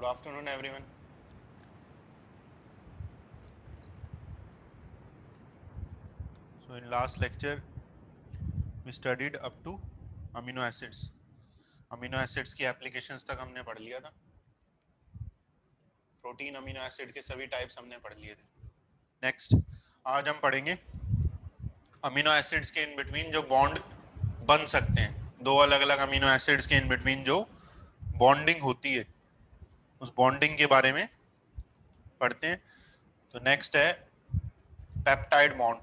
Good afternoon, everyone. So in last lecture, we studied up to amino acids. Amino acids की applications तक हमने पढ़ लिया था. प्रोटीन अमीनो एसिड के सभी टाइप्स हमने पढ़ लिए थे. नेक्स्ट आज हम पढ़ेंगे अमीनो एसिड्स के इन बिटवीन जो बॉन्ड बन सकते हैं. दो अलग अलग अमीनो एसिड्स के इन बिटवीन जो बॉन्डिंग होती है, उस बॉन्डिंग के बारे में पढ़ते हैं. तो नेक्स्ट है peptide bond.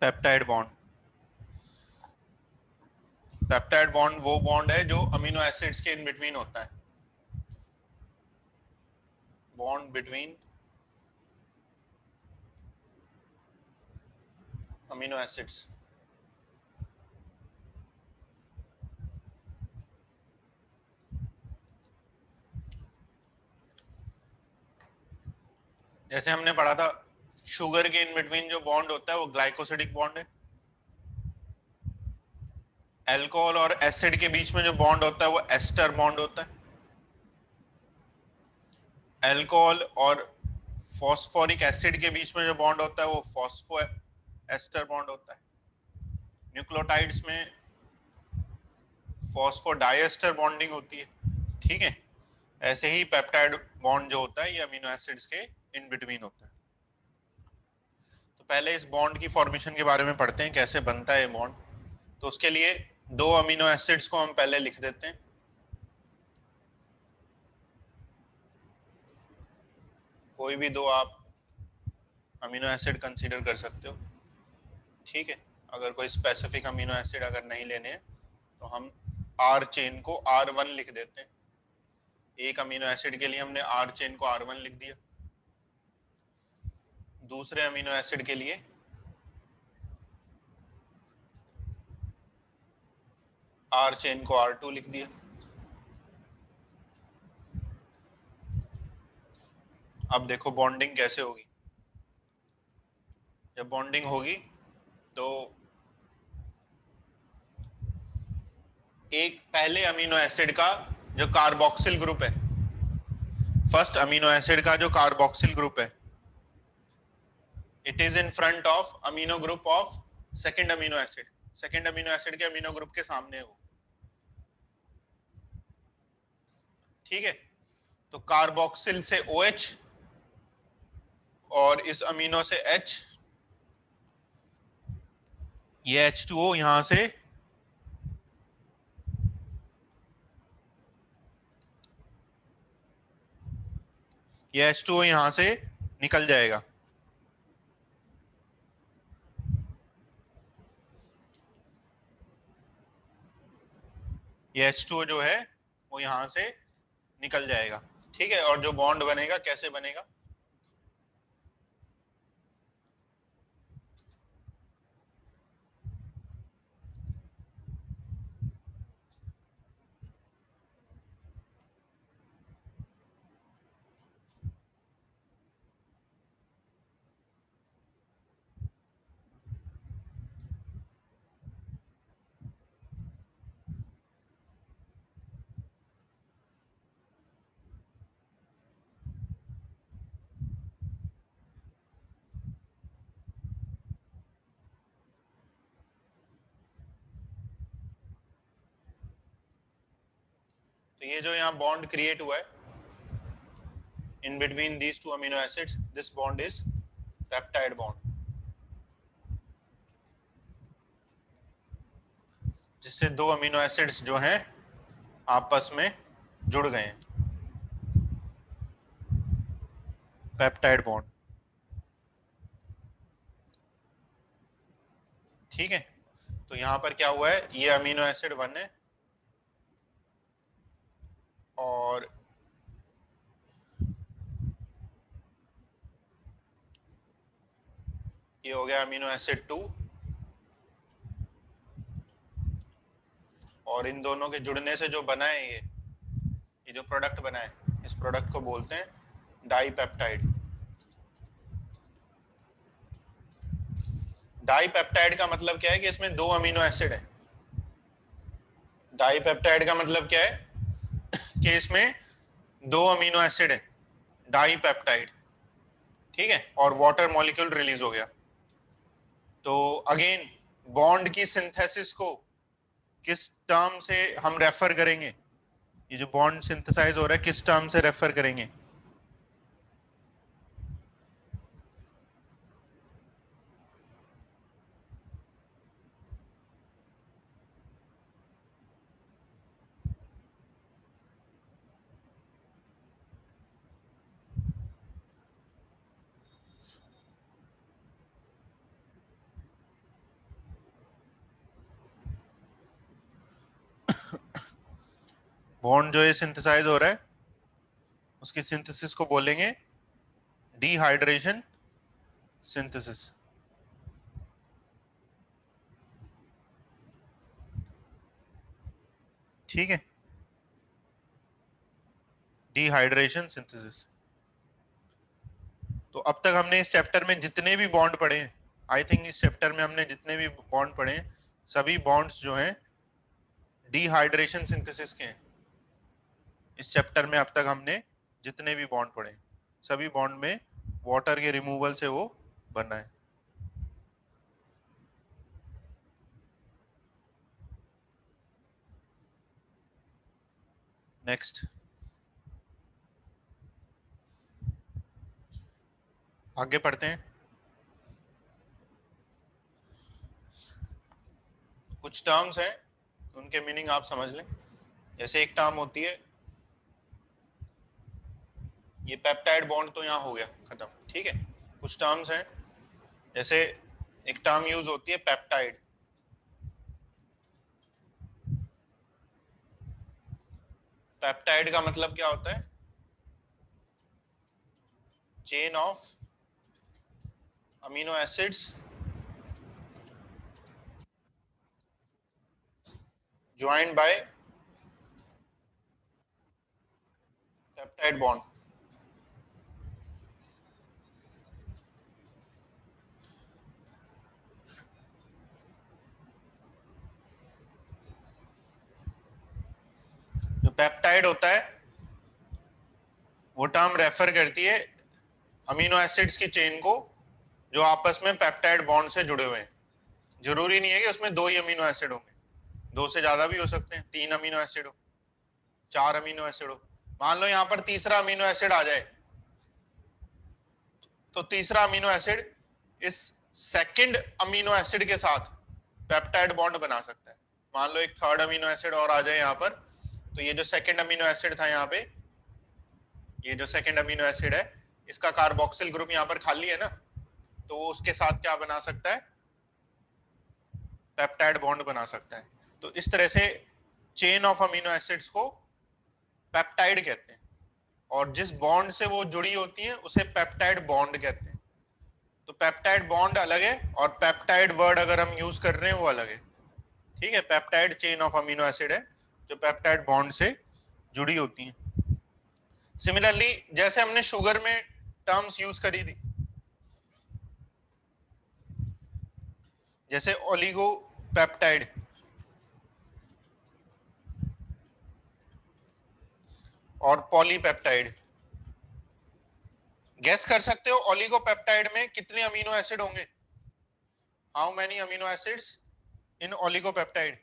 Peptide bond. Peptide bond वो बॉन्ड है जो अमीनो एसिड्स के इन बिटवीन होता है. Bond between amino acids. जैसे हमने पढ़ा था शुगर के इन बिटवीन जो बॉन्ड होता है वो ग्लाइकोसिडिक बॉन्ड है. अल्कोहल और एसिड के बीच में जो बॉन्ड होता है वो एस्टर बॉन्ड होता है. अल्कोहल और फॉस्फोरिक एसिड के बीच में जो बॉन्ड होता है वो फॉस्फो एस्टर बॉन्ड होता है. न्यूक्लियोटाइड्स में फॉस्फोडाइएस्टर बॉन्डिंग होती है. ठीक है. ऐसे ही पेप्टाइड बॉन्ड जो होता है ये अमीनो एसिड्स के इन बिटवीन होता है. तो पहले इस बॉन्ड की फॉर्मेशन के बारे में पढ़ते हैं, कैसे बनता है ये बॉन्ड. तो उसके लिए दो अमीनो एसिड्स को हम पहले लिख देते हैं. कोई भी दो आप अमीनो एसिड कंसीडर कर सकते हो. ठीक है. अगर कोई स्पेसिफिक अमीनो एसिड अगर नहीं लेने हैं तो हम आर चेन को R1 लिख देते हैं. एक अमीनो एसिड के लिए हमने आर चेन को R1 लिख दिया. दूसरे अमीनो एसिड के लिए आर चेन को R2 लिख दिया. अब देखो बॉन्डिंग कैसे होगी. जब बॉन्डिंग होगी तो एक पहले अमीनो एसिड का जो कार्बोक्सिल ग्रुप है, फर्स्ट अमीनो एसिड का जो कार्बोक्सिल ग्रुप है, it is in front of amino group of second amino acid. Second amino acid के अमीनो ग्रुप के सामने है वो. ठीक है. तो कार्बोक्सिल से OH और इस अमीनो से H, ये H2O यहां से ये H2O यहां से निकल जाएगा. ये H2O जो है वो यहां से निकल जाएगा. ठीक है. और जो बॉन्ड बनेगा कैसे बनेगा. तो ये जो यहाँ बॉन्ड क्रिएट हुआ है in between these two amino acids, this bond is peptide bond, जिससे दो अमीनो एसिड्स जो हैं आपस में जुड़ गए हैं. Peptide bond. ठीक है. तो यहां पर क्या हुआ है, ये अमीनो एसिड 1 है और ये हो गया अमीनो एसिड 2 और इन दोनों के जुड़ने से जो बना है ये जो प्रोडक्ट बना है, इस प्रोडक्ट को बोलते हैं डाइपेप्टाइड। डाइपेप्टाइड का मतलब क्या है कि इसमें 2 अमीनो एसिड है। डाइपेप्टाइड का मतलब क्या है कि इसमें 2 अमीनो एसिड है, डाइपेप्टाइड, ठीक है, और वाटर मॉलिक्यूल रिलीज हो गया। तो अगेन बॉन्ड की सिंथेसिस को किस टर्म से हम रेफर करेंगे, ये जो बॉन्ड सिंथेसाइज हो रहा है किस टर्म से रेफर करेंगे? बॉन्ड जो है सिंथेसाइज हो रहा है उसकी सिंथेसिस को बोलेंगे डिहाइड्रेशन सिंथेसिस, ठीक है, डिहाइड्रेशन सिंथेसिस। तो अब तक हमने इस चैप्टर में जितने भी बॉन्ड पढ़े हैं, आई थिंक इस चैप्टर में हमने जितने भी बॉन्ड पढ़े हैं सभी बॉन्ड्स जो हैं डिहाइड्रेशन सिंथेसिस के हैं। इस चैप्टर में अब तक हमने जितने भी बॉन्ड पढ़े हैं सभी बॉन्ड में वाटर के रिमूवल से वो बना है। नेक्स्ट आगे पढ़ते हैं। कुछ टर्म्स हैं उनके मीनिंग आप समझ लें। जैसे एक टर्म होती है, ये पेप्टाइड बॉन्ड तो यहाँ हो गया खत्म, ठीक है। कुछ टर्म्स हैं, जैसे एक टर्म यूज होती है पेप्टाइड। पेप्टाइड का मतलब क्या होता है? Chain of amino acids joined bye peptide bond. जो पेप्टाइड होता है वो टर्म रेफर करती है अमीनो एसिड्स की चेन को जो आपस में पेप्टाइड बॉन्ड से जुड़े हुए हैं। जरूरी नहीं है कि उसमें 2 ही अमीनो एसिड होंगे, 2 से ज्यादा भी हो सकते हैं, 3 अमीनो एसिड हो, 4 अमीनो एसिड हो। मान लो यहाँ पर तीसरा अमीनो एसिड आ जाए तो तीसरा अमीनो एसिड इस सेकंड अमीनो एसिड के साथ पेप्टाइड बॉन्ड बना सकता है। मान लो एक थर्ड अमीनो एसिड और आ जाए यहाँ पर, तो ये जो सेकंड अमीनो एसिड था यहाँ पे, ये जो सेकंड अमीनो एसिड है इसका कार्बोक्सिल ग्रुप यहाँ पर खाली है ना, तो वो उसके साथ क्या बना सकता है? पेप्टाइड बॉन्ड बना सकता है। तो इस तरह से चेन ऑफ अमीनो एसिड्स को पेप्टाइड कहते हैं, और जिस बॉन्ड से वो जुड़ी होती है उसे पेप्टाइड बॉन्ड कहते हैं। तो पेप्टाइड बॉन्ड अलग है और पेप्टाइड वर्ड अगर हम यूज कर रहे हैं वो अलग है, ठीक है। Peptide chain of amino acid है जो पेप्टाइड बॉन्ड से जुड़ी होती है। सिमिलरली जैसे हमने शुगर में टर्म्स यूज करी थी, जैसे ओलिगो पेप्टाइड और पॉलीपेप्टाइड। गेस कर सकते हो ओलिगोपेप्टाइड में कितने अमीनो एसिड होंगे? How many amino acids in oligopeptide?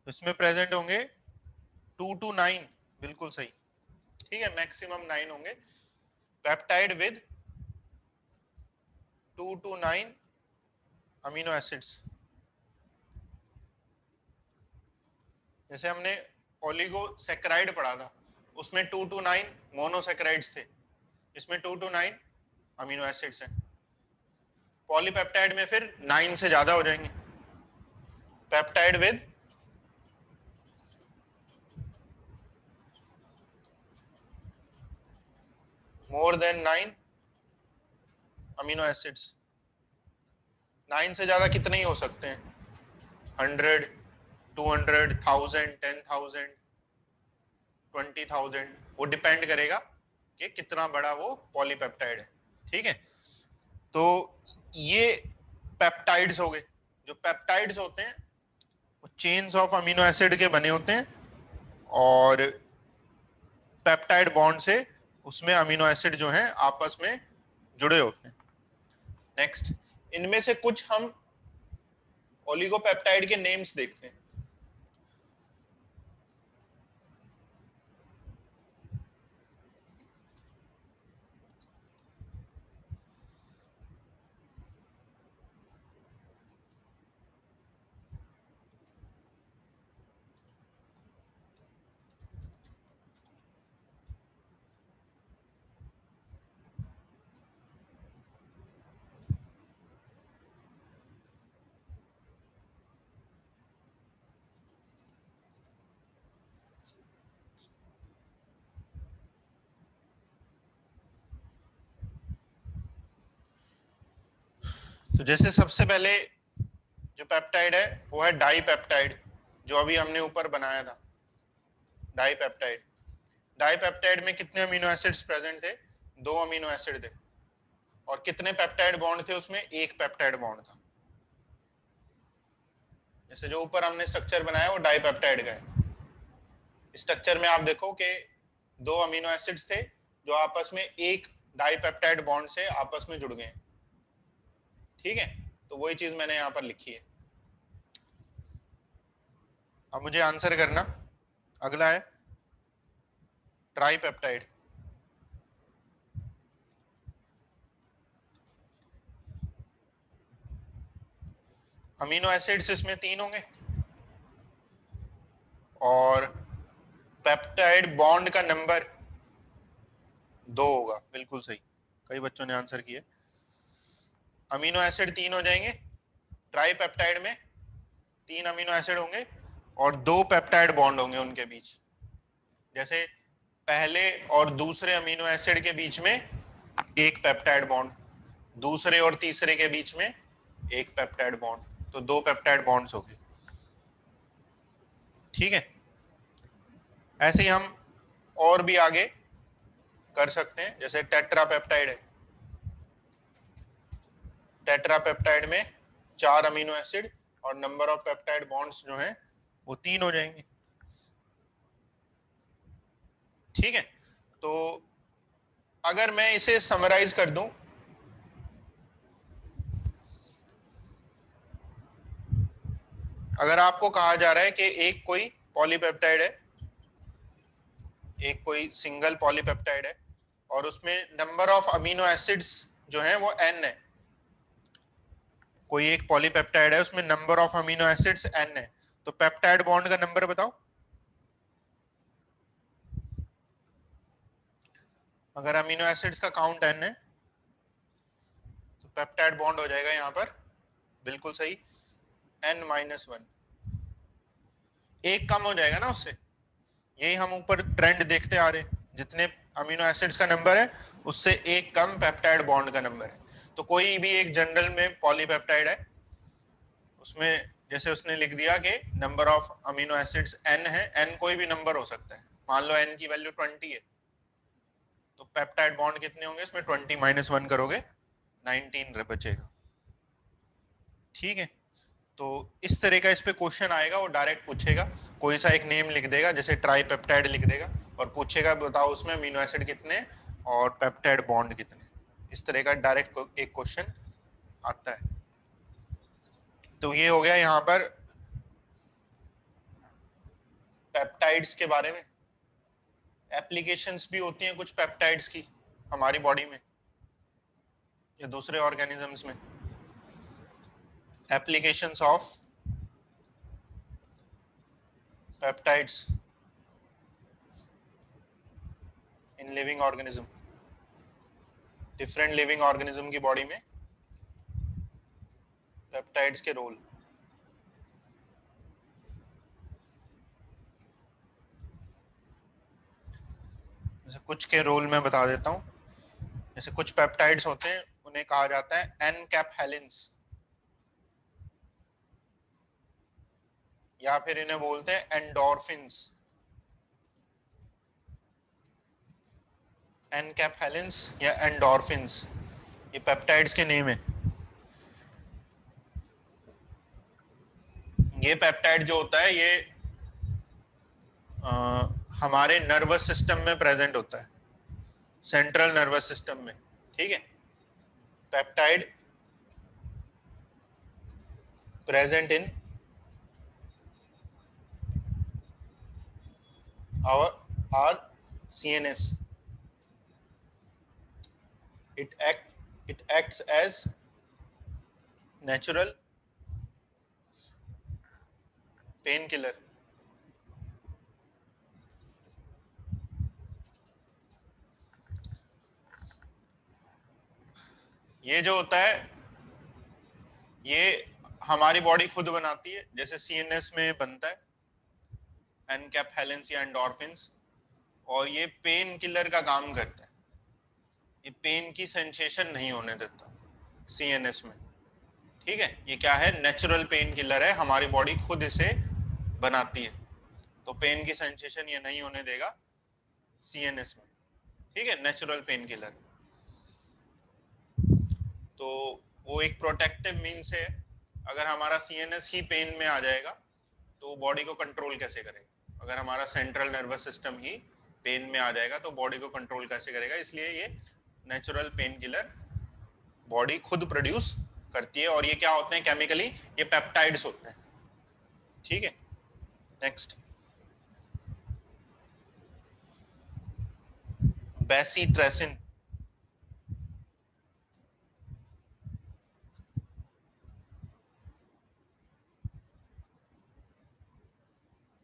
इसमें प्रेजेंट होंगे 2 to 9, बिल्कुल सही, ठीक है, मैक्सिमम 9 होंगे peptide with 2 to 9 amino acids. जैसे हमने ओलिगोसैकेराइड पढ़ा था, उसमें 2 to 9 मोनोसैकेराइड्स थे, इसमें 2 to 9 अमीनो एसिड्स हैं। पॉलीपेप्टाइड में फिर 9 से ज्यादा हो जाएंगे। Peptide with more than 9 amino acids. 9 से ज्यादा कितने ही हो सकते हैं? 100, 200, 1000, 10,000, 20,000, वो डिपेंड करेगा कि कितना बड़ा वो पॉलीपेप्टाइड है। ठीक है, तो ये पेप्टाइड्स हो गए। जो पेप्टाइड्स होते हैं वो चेन्स ऑफ अमीनो एसिड के बने होते हैं, और पेप्टाइड बॉन्ड से उसमें अमीनो एसिड जो हैं आपस में जुड़े होते हैं। नेक्स्ट, इनमें से कुछ हम ओलिगोपेप्टाइड के नेम्स देखते हैं। तो जैसे सबसे पहले जो पेप्टाइड है वो है डाईपेप्टाइड, जो अभी हमने ऊपर बनाया था, डाईपेप्टाइड। डाईपेप्टाइड में कितने अमीनो एसिड्स प्रेजेंट थे? 2 अमीनो एसिड थे। और कितने पेप्टाइड बॉन्ड थे उसमें? एक पेप्टाइड बॉन्ड था। जैसे जो ऊपर हमने स्ट्रक्चर बनाया वो डाईपेप्टाइड का है। स्ट्रक्चर में आप देखो कि 2 अमीनो एसिड्स थे जो आपस में एक डाईपेप्टाइड बॉन्ड से आपस में जुड़ गए। ठीक है, तो वही चीज मैंने यहाँ पर लिखी है। अब मुझे आंसर करना। अगला है ट्राईपेप्टाइड। अमीनो एसिड्स इसमें 3 होंगे और पेप्टाइड बॉन्ड का नंबर 2 होगा। बिल्कुल सही, कई बच्चों ने आंसर किया। अमीनो एसिड 3 हो जाएंगे ट्राईपेप्टाइड में, 3 अमीनो एसिड होंगे और 2 पेप्टाइड बॉन्ड होंगे उनके बीच। जैसे पहले और दूसरे अमीनो एसिड के बीच में एक पेप्टाइड बॉन्ड, दूसरे और तीसरे के बीच में एक पेप्टाइड बॉन्ड, तो 2 पेप्टाइड बॉन्ड्स हो गए। ठीक है, ऐसे ही हम और भी आगे कर सकते हैं। जैसे टेट्रापेप्टाइड है, टेट्रापेप्टाइड में 4 अमीनो एसिड और नंबर ऑफ पेप्टाइड बॉन्ड्स जो हैं वो 3 हो जाएंगे। ठीक है, तो अगर मैं इसे समराइज कर दूं, अगर आपको कहा जा रहा है कि एक कोई पॉलीपेप्टाइड है, एक कोई सिंगल पॉलीपेप्टाइड है और उसमें नंबर ऑफ अमीनो एसिड्स जो हैं वो n है, कोई एक पॉलीपेप्टाइड है उसमें number of amino acids n है, तो पेप्टाइड बॉन्ड का नंबर बताओ। अगर अमीनो एसिड्स का काउंट n है तो पेप्टाइड बॉन्ड हो जाएगा यहाँ पर, बिल्कुल सही, n-1। एक कम हो जाएगा ना उससे, यही हम ऊपर ट्रेंड देखते आ रहे हैं, जितने अमीनो एसिड्स का नंबर है उससे एक कम पेप्टाइड बॉन्ड का नंबर है। तो कोई भी एक जनरल में पॉलीपेप्टाइड है, उसमें जैसे उसने लिख दिया कि number of amino acids n है, n कोई भी नंबर हो सकता है, मान लो n की वैल्यू 20 है, तो पेप्टाइड बॉन्ड कितने होंगे इसमें? 20-1 करोगे 19 बचेगा। ठीक है, तो इस तरह का इस पे क्वेश्चन आएगा, वो डायरेक्ट पूछेगा, कोई सा एक नेम लिख देगा, जैसे ट्राईपेप्टाइड लिख देगा और पूछेगा बताओ उसमें अमीनो एसिड कितने और पेप्टाइड बॉन्ड कितने। इस तरह का डायरेक्ट एक क्वेश्चन आता है। तो ये हो गया यहाँ पर पेप्टाइड्स के बारे में। एप्लीकेशंस भी होती हैं कुछ पेप्टाइड्स की हमारी बॉडी में या दूसरे ऑर्गेनिजम्स में। Applications of peptides in living organism, different living organism की बॉडी में पेप्टाइड्स के रोल। जैसे कुछ के रोल मैं बता देता हूँ। जैसे कुछ पेप्टाइड्स होते हैं उन्हें कहा जाता है एनकैप्हेलिन्स, या फिर इन्हें बोलते हैं एंडोर्फिन्स। एनकैप्हेलिन्स या एंडोर्फिन्स, ये पेप्टाइड्स के नेम है। ये पेप्टाइड जो होता है ये हमारे नर्वस सिस्टम में प्रेजेंट होता है, सेंट्रल नर्वस सिस्टम में। ठीक है, peptide present in our CNS. It acts as natural painkiller. ये जो होता है ये हमारी बॉडी खुद बनाती है, जैसे CNS में बनता है एनकैप्हेलिन्स या एंडोर्फिन्स, और ये पेन किलर का काम करता है। ये पेन की सेंसेशन नहीं होने देता CNS में। ठीक है, ये क्या है, नेचुरल पेन किलर है, हमारी बॉडी खुद इसे बनाती है, तो पेन की सेंसेशन ये नहीं होने देगा CNS में। ठीक है, नेचुरल पेन किलर। तो वो एक प्रोटेक्टिव मीन्स है। अगर हमारा CNS ही पेन में आ जाएगा तो बॉडी को कंट्रोल कैसे करेगा? अगर हमारा सेंट्रल नर्वस सिस्टम ही पेन में आ जाएगा तो बॉडी को कंट्रोल कैसे करेगा? इसलिए ये नेचुरल पेन किलर बॉडी खुद प्रोड्यूस करती है। और ये क्या होते हैं केमिकली? ये पेप्टाइड्स होते हैं। ठीक है, next, bacitracin.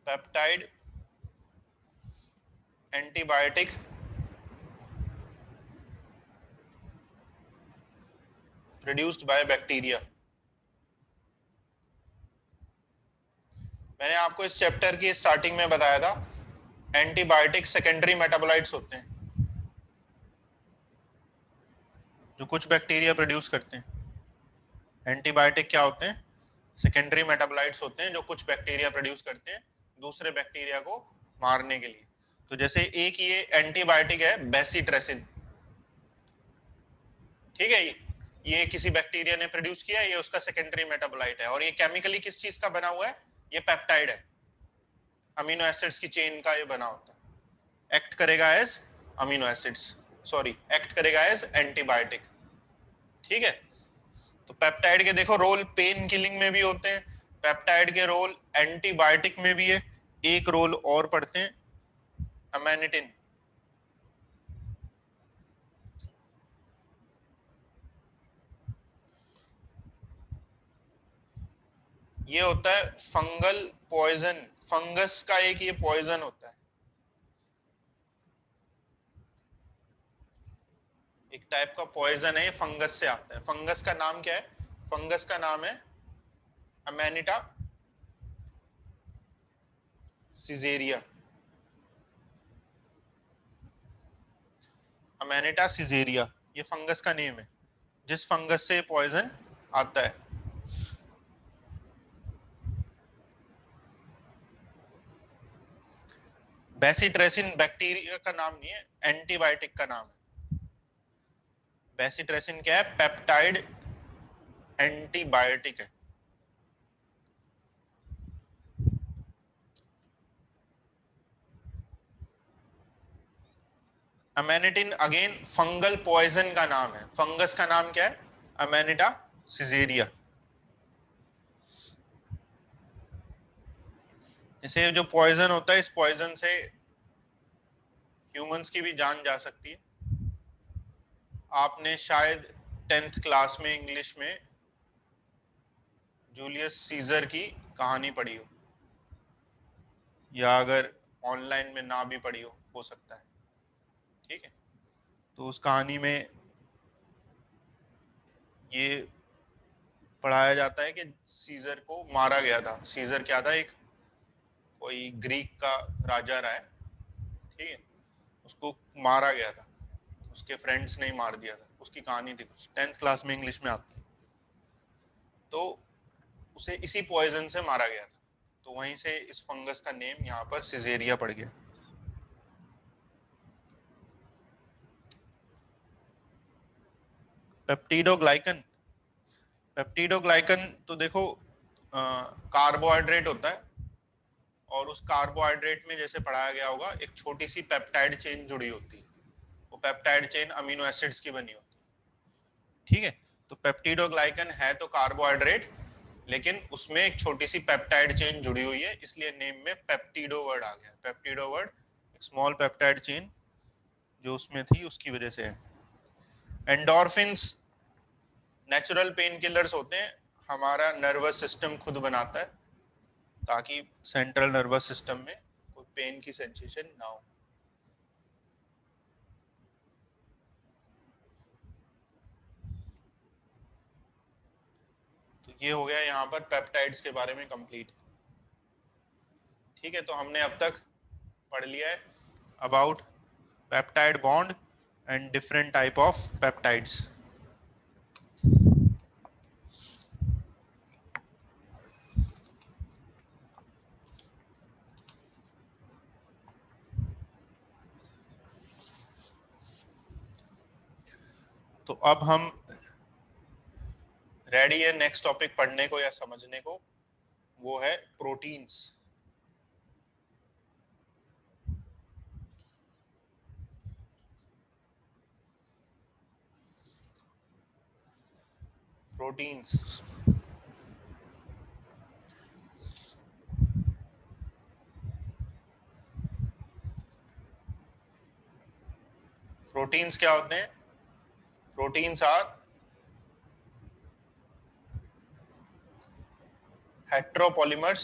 Peptide antibiotic produced by bacteria. मैंने आपको इस चैप्टर की स्टार्टिंग में बताया था एंटीबायोटिक सेकेंडरी मेटाबोलाइट्स होते हैं जो कुछ बैक्टीरिया प्रोड्यूस करते हैं। एंटीबायोटिक क्या होते हैं? सेकेंडरी मेटाबोलाइट्स होते हैं जो कुछ बैक्टीरिया प्रोड्यूस करते हैं दूसरे बैक्टीरिया को मारने के लिए। तो जैसे एक ये एंटीबायोटिक है बेसिट्रेसिन। ठीक है, ये किसी बैक्टीरिया ने प्रोड्यूस किया, ये उसका सेकेंडरी मेटाबोलाइट है। और ये केमिकली किस चीज का बना हुआ है? ये पेप्टाइड है, अमीनो एसिड्स की चेन का ये बना होता है। एक्ट करेगा as amino acids, sorry act करेगा एज एंटीबायोटिक। ठीक है, तो पेप्टाइड के देखो रोल पेन किलिंग में भी होते हैं, पेप्टाइड के रोल एंटीबायोटिक में भी है। एक रोल और पढ़ते हैं, अमेनिटिन। ये होता है फंगल पॉइजन, फंगस का एक ये पॉइजन होता है, एक टाइप का पॉइजन है, ये फंगस से आता है। फंगस का नाम क्या है? फंगस का नाम है अमेनिटा सिजेरिया। अमेनिटा सिजेरिया ये फंगस का नेम है, जिस फंगस से पॉइजन आता है। बेसिट्रेसिन बैक्टीरिया का नाम नहीं है, एंटीबायोटिक का नाम है। बेसिट्रेसिन क्या है? पेप्टाइड एंटीबायोटिक है। अमेनिटिन अगेन फंगल पॉइजन का नाम है। फंगस का नाम क्या है? अमेनिटा सिजेरिया। इसे जो पॉइजन होता है, इस पॉइजन से ह्यूमंस की भी जान जा सकती है। आपने शायद 10th क्लास में इंग्लिश में जूलियस सीजर की कहानी पढ़ी हो। या अगर ऑनलाइन में ना भी पढ़ी हो सकता है। ठीक है, तो उस कहानी में ये पढ़ाया जाता है कि सीजर को मारा गया था। सीजर क्या था, एक कोई ग्रीक का राजा रहा है, ठीक है, उसको मारा गया था, उसके फ्रेंड्स ने ही मार दिया था। उसकी कहानी थी, कुछ 10th क्लास में इंग्लिश में आती है। तो उसे इसी पॉइजन से मारा गया था, तो वहीं से इस फंगस का नेम यहाँ पर सिजेरिया पड़ गया। पेप्टिडोग्लाइकन, पेप्टिडोग्लाइकन तो देखो कार्बोहाइड्रेट होता है, और उस कार्बोहाइड्रेट में जैसे पढ़ाया गया होगा एक छोटी सी पेप्टाइड चेन जुड़ी होती है। वो पेप्टाइड चेन अमीनो एसिड्स की बनी होती है। ठीक है, तो पेप्टिडोग्लाइकन है तो कार्बोहाइड्रेट, लेकिन उसमें एक छोटी सी पेप्टाइड चेन जुड़ी हुई है, इसलिए नेम में पेप्टिडो वर्ड आ गया। पेप्टिडो वर्ड एक स्मॉल पेप्टाइड चेन जो उसमें थी उसकी वजह से है। एंडोर्फिन्स नेचुरल पेन किलर्स होते हैं, हमारा नर्वस सिस्टम खुद बनाता है ताकि सेंट्रल नर्वस सिस्टम में कोई पेन की सेंसेशन ना हो। तो ये हो गया यहाँ पर पेप्टाइड्स के बारे में कंप्लीट। ठीक है, तो हमने अब तक पढ़ लिया है about peptide bond and different type of peptides. तो अब हम रेडी है नेक्स्ट टॉपिक पढ़ने को या समझने को, वो है प्रोटीन्स। प्रोटीन्स, प्रोटीन्स क्या होते हैं? Proteins are heteropolymers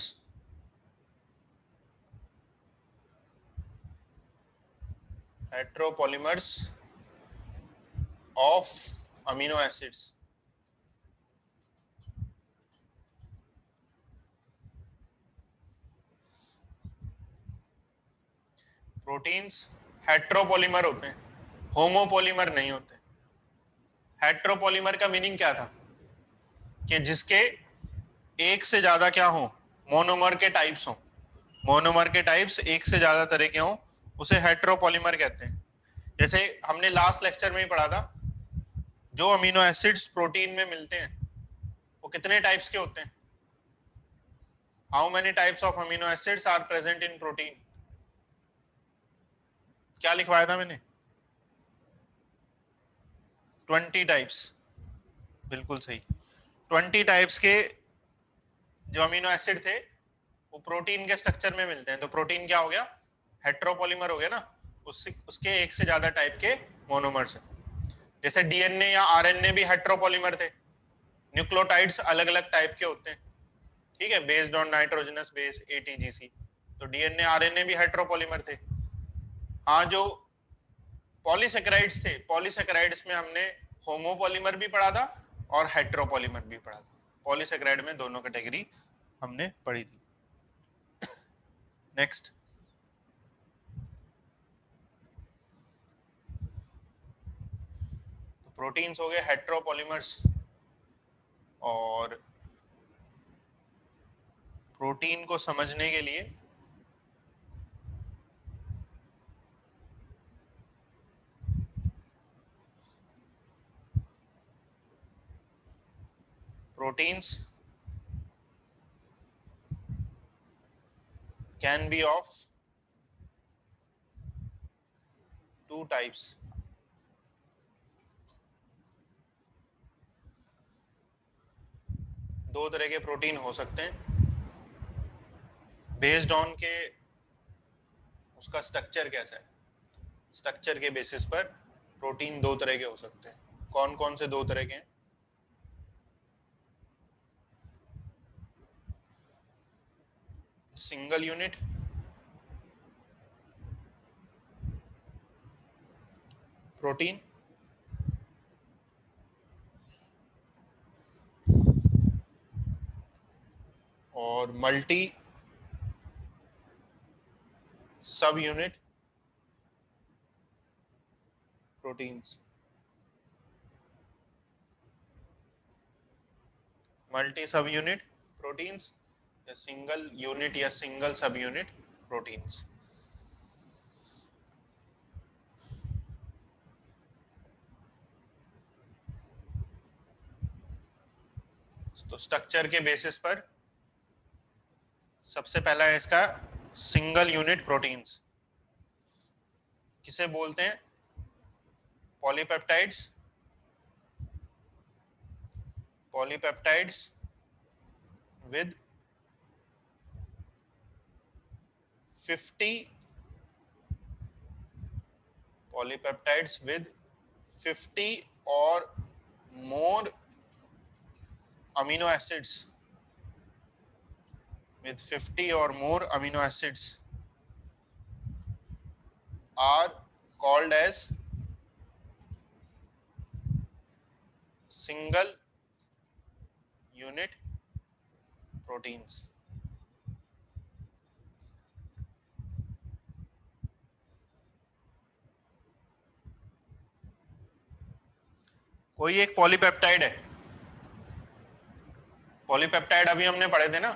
heteropolymers of amino acids. Proteins heteropolymer होते हैं, होमोपॉलीमर नहीं होते। हेट्रोपॉलीमर का मीनिंग क्या था कि जिसके एक से ज्यादा क्या हो, मोनोमर के टाइप्स हो। मोनोमर के टाइप्स एक से ज्यादा तरह के हो, उसे हेट्रोपॉलीमर कहते हैं। जैसे हमने लास्ट लेक्चर में ही पढ़ा था, जो अमीनो एसिड्स प्रोटीन में मिलते हैं वो कितने टाइप्स के होते हैं? How many types of amino acids are present in protein? क्या लिखवाया था मैंने? 20 टाइप्स, बिल्कुल सही। 20 टाइप्स के जो अमीनो एसिड थे वो प्रोटीन के स्ट्रक्चर में मिलते हैं। तो प्रोटीन क्या हो गया? हेट्रोपॉलीमर हो गया ना, उसके एक से ज्यादा टाइप के मोनोमर्स हैं। जैसे डीएनए या आरएनए भी हेट्रोपॉलीमर थे। न्यूक्लियोटाइड्स अलग अलग टाइप के होते हैं, ठीक है, based on nitrogenous base ATGC. तो डीएनए आरएनए भी हेट्रोपॉलीमर थे। हाँ, जो पॉलीसेकेराइड्स थे, पॉलीसेकेराइड्स में हमने होमोपॉलीमर भी पढ़ा था और हेट्रोपॉलीमर भी पढ़ा था। पॉलीसेकेराइड में दोनों कैटेगरी हमने पढ़ी थी। नेक्स्ट, तो प्रोटीन्स हो गए हेट्रोपॉलीमर्स, और प्रोटीन को समझने के लिए proteins can be of two types. दो तरह के प्रोटीन हो सकते हैं बेस्ड ऑन के उसका स्ट्रक्चर कैसा है। स्ट्रक्चर के बेसिस पर प्रोटीन दो तरह के हो सकते हैं। कौन कौन से दो तरह के हैं? सिंगल यूनिट प्रोटीन, और मल्टी सब यूनिट प्रोटीन्स, मल्टी सब यूनिट प्रोटीन्स या सिंगल यूनिट या सिंगल सब यूनिट प्रोटीन्स। तो स्ट्रक्चर के बेसिस पर सबसे पहला है इसका सिंगल यूनिट प्रोटीन्स। किसे बोलते हैं? Polypeptides, polypeptides with 50 polypeptides with 50 और मोर amino acids, with 50 or more amino acids are called as single unit proteins। कोई एक पॉलीपेप्टाइड है, पॉलीपेप्टाइड अभी हमने पढ़े थे ना,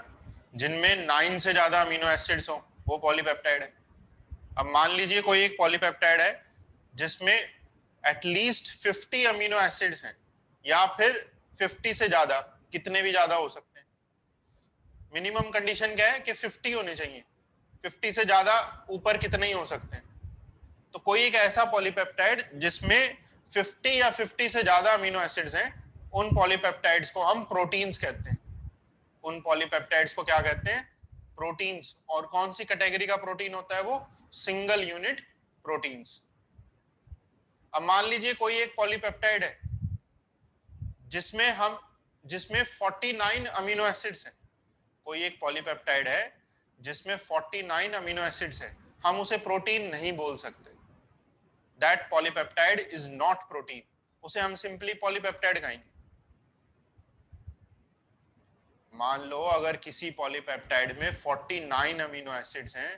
जिनमें 9 से ज्यादा अमीनो एसिड्स हो, वो पॉलीपेप्टाइड है। अब मान लीजिए कोई एक पॉलीपेप्टाइड है जिसमें एटलीस्ट 50 अमीनो एसिड्स हैं, या फिर 50 से ज्यादा, कितने भी ज्यादा हो सकते हैं। मिनिमम कंडीशन क्या है कि 50 होने चाहिए, 50 से ज्यादा ऊपर कितने ही हो सकते हैं। तो कोई एक ऐसा पॉलीपेप्टाइड जिसमें 50 या 50 से ज्यादा अमीनो एसिड्स हैं, उन पॉलीपेप्टाइड्स को हम प्रोटीन्स कहते हैं। उन पॉलीपेप्टाइड्स को क्या कहते हैं? प्रोटीन्स। और कौन सी कैटेगरी का प्रोटीन होता है वो? Single unit proteins. अब मान लीजिए कोई एक पॉलीपेप्टाइड है जिसमें 49 अमीनो एसिड्स हैं। कोई एक पॉलीपेप्टाइड है जिसमें 49 अमीनो एसिड्स है, हम उसे प्रोटीन नहीं बोल सकते। That polypeptide is not protein, उसे हम सिंपली पॉलीपेप्टाइड कहेंगे। मान लो अगर किसी पॉलीपेप्टाइड में 49 अमीनो एसिड्स हैं,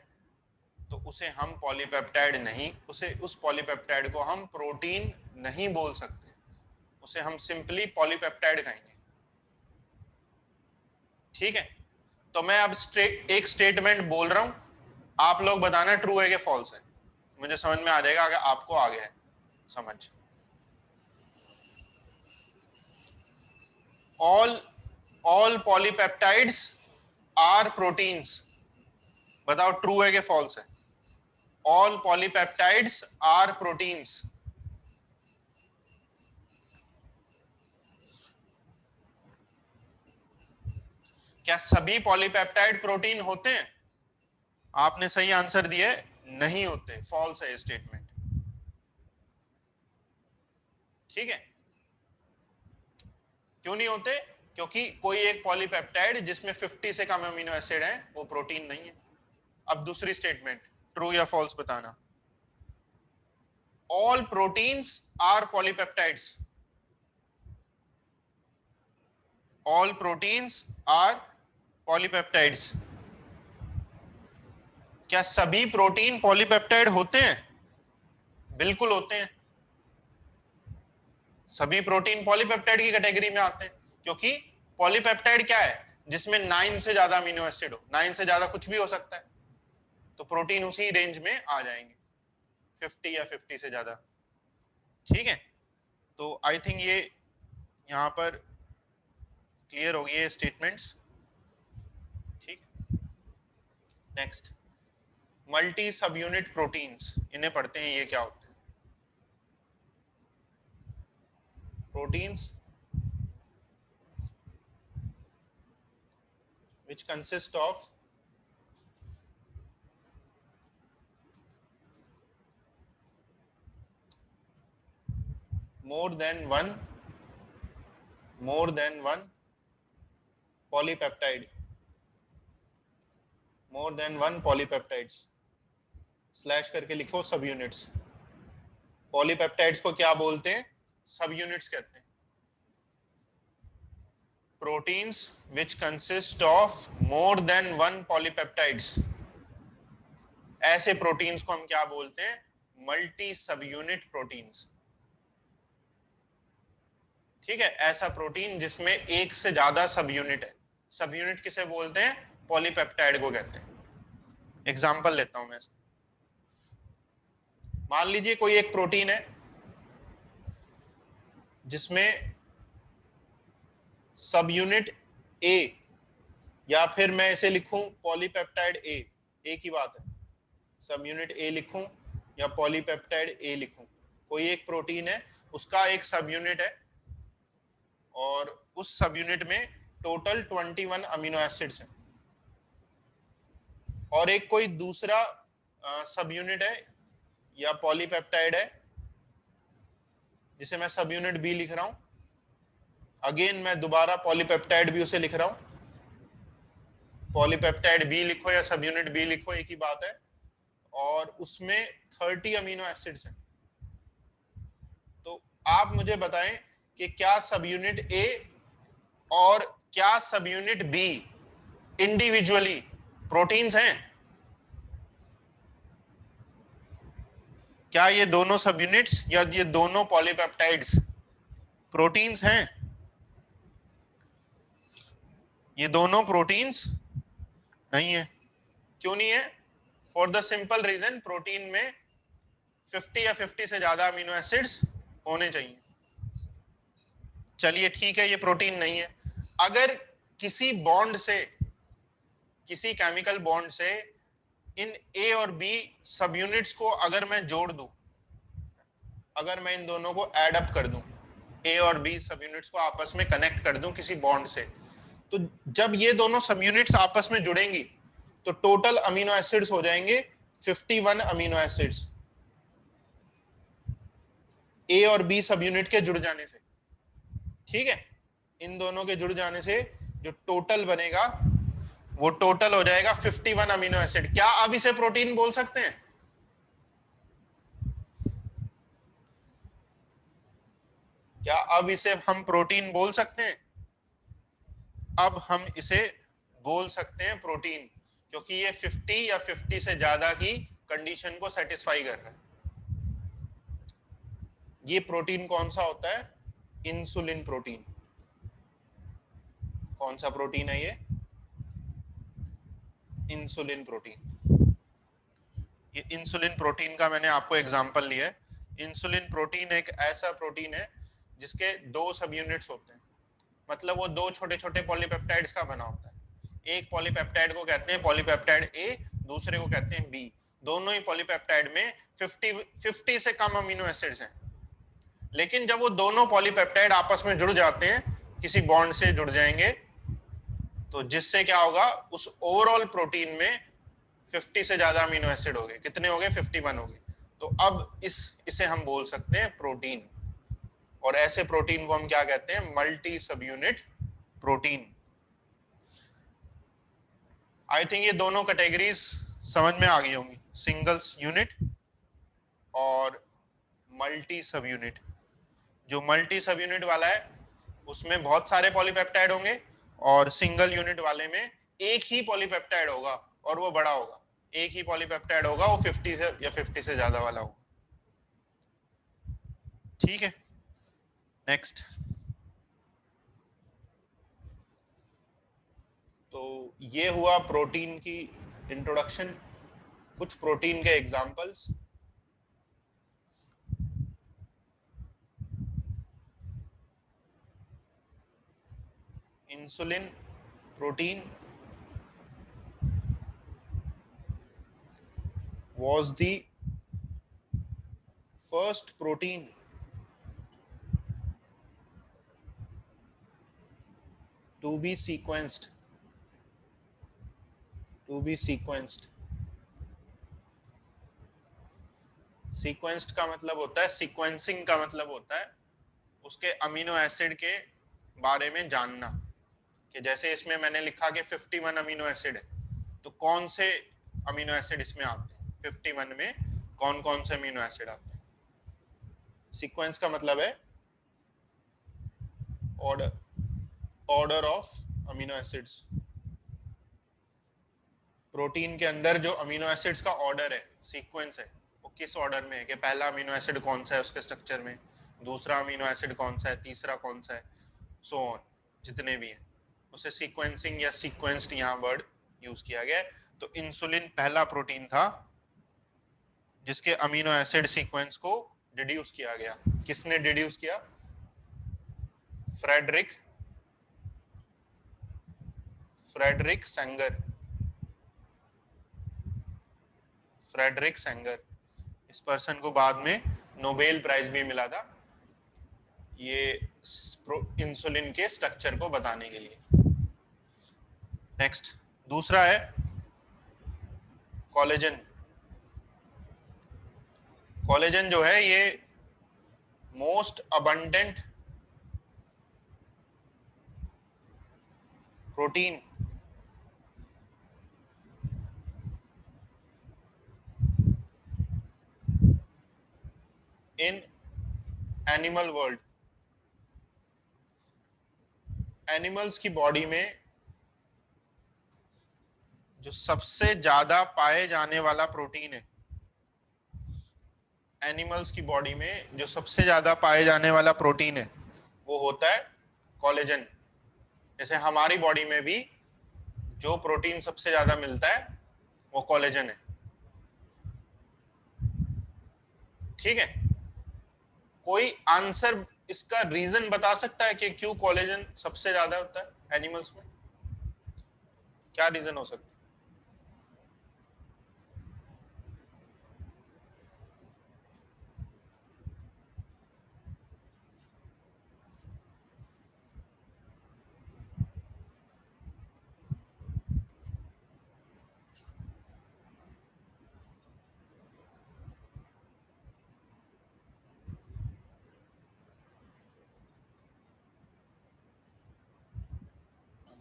तो उसे हम पॉलीपेप्टाइड नहीं, उस पॉलीपेप्टाइड को हम प्रोटीन नहीं बोल सकते, उसे हम सिंपली पॉलीपेप्टाइड कहेंगे। ठीक है, तो मैं अब एक स्टेटमेंट बोल रहा हूं, आप लोग बताना ट्रू है कि फॉल्स है। मुझे समझ में आ जाएगा अगर आपको आ गया है समझ। All polypeptides are proteins. बताओ ट्रू है कि फॉल्स है? All polypeptides are proteins. क्या सभी पॉलीपेप्टाइड प्रोटीन होते हैं? आपने सही आंसर दिया है, नहीं होते, फॉल्स है ये स्टेटमेंट। ठीक है, क्यों नहीं होते? क्योंकि कोई एक पॉलीपेप्टाइड जिसमें 50 से कम अमीनो एसिड है वो प्रोटीन नहीं है। अब दूसरी स्टेटमेंट, ट्रू या फॉल्स बताना। All proteins are polypeptides. All proteins are polypeptides. क्या सभी प्रोटीन पॉलीपेप्टाइड होते हैं? बिल्कुल होते हैं, सभी प्रोटीन पॉलीपेप्टाइड की कैटेगरी में आते हैं। क्योंकि पॉलीपेप्टाइड क्या है? जिसमें 9 से ज्यादा अमीनो एसिड हो, 9 से ज्यादा कुछ भी हो सकता है, तो प्रोटीन उसी रेंज में आ जाएंगे, 50 या 50 से ज्यादा। ठीक है, तो आई थिंक ये यहां पर क्लियर हो गई है स्टेटमेंट्स। ठीक है, नेक्स्ट, मल्टी सब यूनिट प्रोटीन्स, इन्हें पढ़ते हैं, ये क्या होते हैं? Proteins which consist of more than one polypeptide, more than one polypeptides, slash करके लिखो सब यूनिट्स। पॉलीपेप्टाइड्स को क्या बोलते हैं? सब यूनिट्स कहते हैं। Proteins which consist of more than one polypeptides, ऐसे प्रोटीन्स को हम क्या बोलते हैं? मल्टी सब यूनिट प्रोटीन्स। ठीक है, ऐसा प्रोटीन जिसमें एक से ज्यादा सब यूनिट है। सब यूनिट किसे बोलते हैं? पॉलीपेप्टाइड को कहते हैं। एग्जांपल लेता हूं मैं इसका। मान लीजिए कोई एक प्रोटीन है जिसमें सब यूनिट ए, या फिर मैं इसे लिखूं पॉलीपेप्टाइड ए, एक ही बात है, सब यूनिट ए लिखूं या पॉलीपेप्टाइड ए लिखूं, कोई एक प्रोटीन है, उसका एक सब यूनिट है और उस सब यूनिट में टोटल 21 अमीनो एसिड्स हैं, और एक कोई दूसरा सब यूनिट है या पॉलीपेप्टाइड है जिसे मैं सब यूनिट बी लिख रहा हूं। अगेन मैं दोबारा पॉलीपेप्टाइड भी उसे लिख रहा हूं, पॉलीपेप्टाइड बी लिखो या सब यूनिट बी लिखो, एक ही बात है, और उसमें 30 अमीनो एसिड्स हैं। तो आप मुझे बताएं कि क्या सब यूनिट ए और क्या सब यूनिट बी इंडिविजुअली प्रोटीन्स हैं? क्या ये दोनों सब यूनिट्स या ये दोनों पॉलीपेप्टाइड्स प्रोटीन्स हैं? ये दोनों प्रोटीन्स नहीं है। क्यों नहीं है? For the simple reason, protein में 50 या 50 से ज्यादा अमीनो एसिड्स होने चाहिए। चलिए ठीक है, ये प्रोटीन नहीं है। अगर किसी बॉन्ड से, किसी केमिकल बॉन्ड से इन ए और बी सब यूनिट्स को अगर मैं जोड़ दूं, अगर मैं इन दोनों को ऐड अप कर दूं, ए और बी सब यूनिट्स को आपस में कनेक्ट कर दूं किसी बॉन्ड से, तो जब ये दोनों सब यूनिट्स आपस में जुड़ेंगी तो टोटल अमीनो एसिड्स हो जाएंगे 51 अमीनो एसिड्स, ए और बी सब यूनिट के जुड़ जाने से। ठीक है, इन दोनों के जुड़ जाने से जो टोटल बनेगा वो टोटल हो जाएगा 51 अमीनो एसिड। क्या अब इसे प्रोटीन बोल सकते हैं? क्या अब इसे हम प्रोटीन बोल सकते हैं? अब हम इसे बोल सकते हैं प्रोटीन, क्योंकि ये 50 या 50 से ज्यादा की कंडीशन को सेटिस्फाई कर रहा है। ये प्रोटीन कौन सा होता है? Insulin protein. कौन सा प्रोटीन है ये? Insulin protein. ये इंसुलिन प्रोटीन का मैंने आपको एग्जांपल लिया है। इंसुलिन प्रोटीन एक ऐसा प्रोटीन है जिसके दो सब यूनिट्स होते हैं, मतलब वो दो छोटे छोटे पॉलीपेप्टाइड्स का बना होता है। एक पॉलीपेप्टाइड को कहते हैं पॉलीपेप्टाइड ए, दूसरे को कहते हैं बी। दोनों ही पॉलीपेप्टाइड में 50 से कम अमीनो एसिड्स हैं, लेकिन जब वो दोनों पॉलीपेप्टाइड आपस में जुड़ जाते हैं, किसी बॉन्ड से जुड़ जाएंगे, तो जिससे क्या होगा, उस ओवरऑल प्रोटीन में 50 से ज्यादा अमीनो एसिड हो गए। कितने हो गए? 51 हो गए। तो अब इसे हम बोल सकते हैं प्रोटीन, और ऐसे प्रोटीन को हम क्या कहते हैं? मल्टी सब यूनिट प्रोटीन। आई थिंक ये दोनों कैटेगरीज समझ में आ गई होंगी, सिंगल यूनिट और मल्टी सब यूनिट। जो मल्टी सब यूनिट वाला है उसमें बहुत सारे पॉलीपेप्टाइड होंगे, और सिंगल यूनिट वाले में एक ही पॉलीपेप्टाइड होगा और वो बड़ा होगा। एक ही पॉलीपेप्टाइड होगा, वो 50 से या 50 से ज्यादा वाला होगा। ठीक है, नेक्स्ट। तो ये हुआ प्रोटीन की इंट्रोडक्शन, कुछ प्रोटीन के examples. Insulin protein was the first protein to be sequenced. Sequenced का मतलब होता है, सीक्वेंसिंग का मतलब होता है उसके अमीनो एसिड के बारे में जानना, कि जैसे इसमें मैंने लिखा कि 51 अमीनो एसिड है, तो कौन से अमीनो एसिड इसमें आते हैं, 51 में कौन कौन से अमीनो एसिड आते हैं। सीक्वेंस का मतलब है order, order of amino acids. Protein के अंदर जो अमीनो एसिड्स का ऑर्डर है, सीक्वेंस है, वो किस ऑर्डर में है कि पहला अमीनो एसिड कौन सा है उसके स्ट्रक्चर में, दूसरा अमीनो एसिड कौन सा है, तीसरा कौन सा है, सो ऑन, जितने भी हैं, उसे सीक्वेंसिंग या सीक्वेंस्ड यहाँ वर्ड यूज किया गया है। तो इंसुलिन पहला प्रोटीन था जिसके अमीनो एसिड सीक्वेंस को डिड्यूस किया गया। किसने डिड्यूस किया? Frederick Frederick Sanger. Frederick Sanger, इस पर्सन को बाद में नोबेल प्राइज भी मिला था ये इंसुलिन के स्ट्रक्चर को बताने के लिए। नेक्स्ट, दूसरा है कोलेजन। कोलेजन जो है ये most abundant protein in animal world. Animals की बॉडी में जो सबसे ज्यादा पाए जाने वाला प्रोटीन है, एनिमल्स की बॉडी में जो सबसे ज्यादा पाए जाने वाला प्रोटीन है वो होता है कोलेजन। जैसे हमारी बॉडी में भी जो प्रोटीन सबसे ज्यादा मिलता है वो कोलेजन है। ठीक है, कोई आंसर इसका रीजन बता सकता है कि क्यों कोलेजन सबसे ज्यादा होता है एनिमल्स में? क्या रीजन हो सकता है?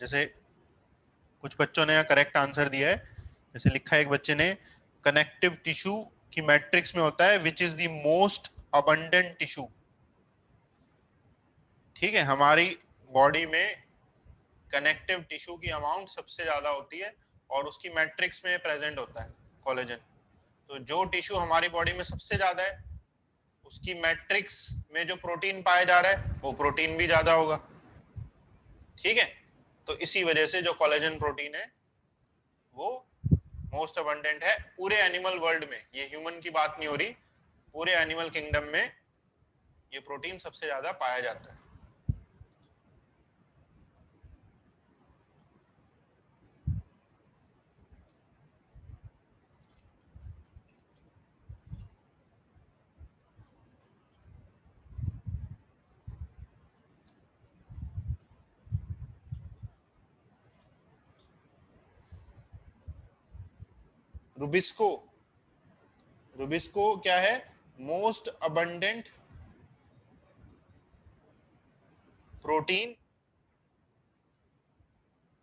जैसे कुछ बच्चों ने करेक्ट आंसर दिया है, जैसे लिखा है एक बच्चे ने, कनेक्टिव टिश्यू की मैट्रिक्स में होता है which is the most abundant tissue. ठीक है, हमारी बॉडी में कनेक्टिव टिश्यू की अमाउंट सबसे ज्यादा होती है और उसकी मैट्रिक्स में प्रेजेंट होता है कोलेजन। तो जो टिश्यू हमारी बॉडी में सबसे ज्यादा है उसकी मैट्रिक्स में जो प्रोटीन पाया जा रहा है वो प्रोटीन भी ज्यादा होगा। ठीक है, तो इसी वजह से जो कोलेजन प्रोटीन है वो मोस्ट अबंडेंट है पूरे एनिमल वर्ल्ड में। ये ह्यूमन की बात नहीं हो रही, पूरे एनिमल किंगडम में ये प्रोटीन सबसे ज्यादा पाया जाता है। रुबिस्को, रुबिस्को क्या है? Most abundant protein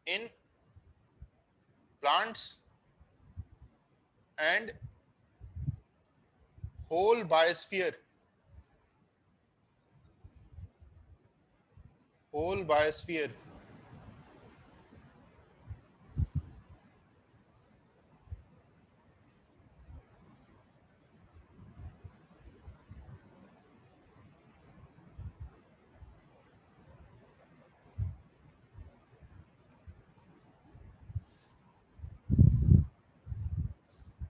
in plants and whole biosphere. Whole biosphere.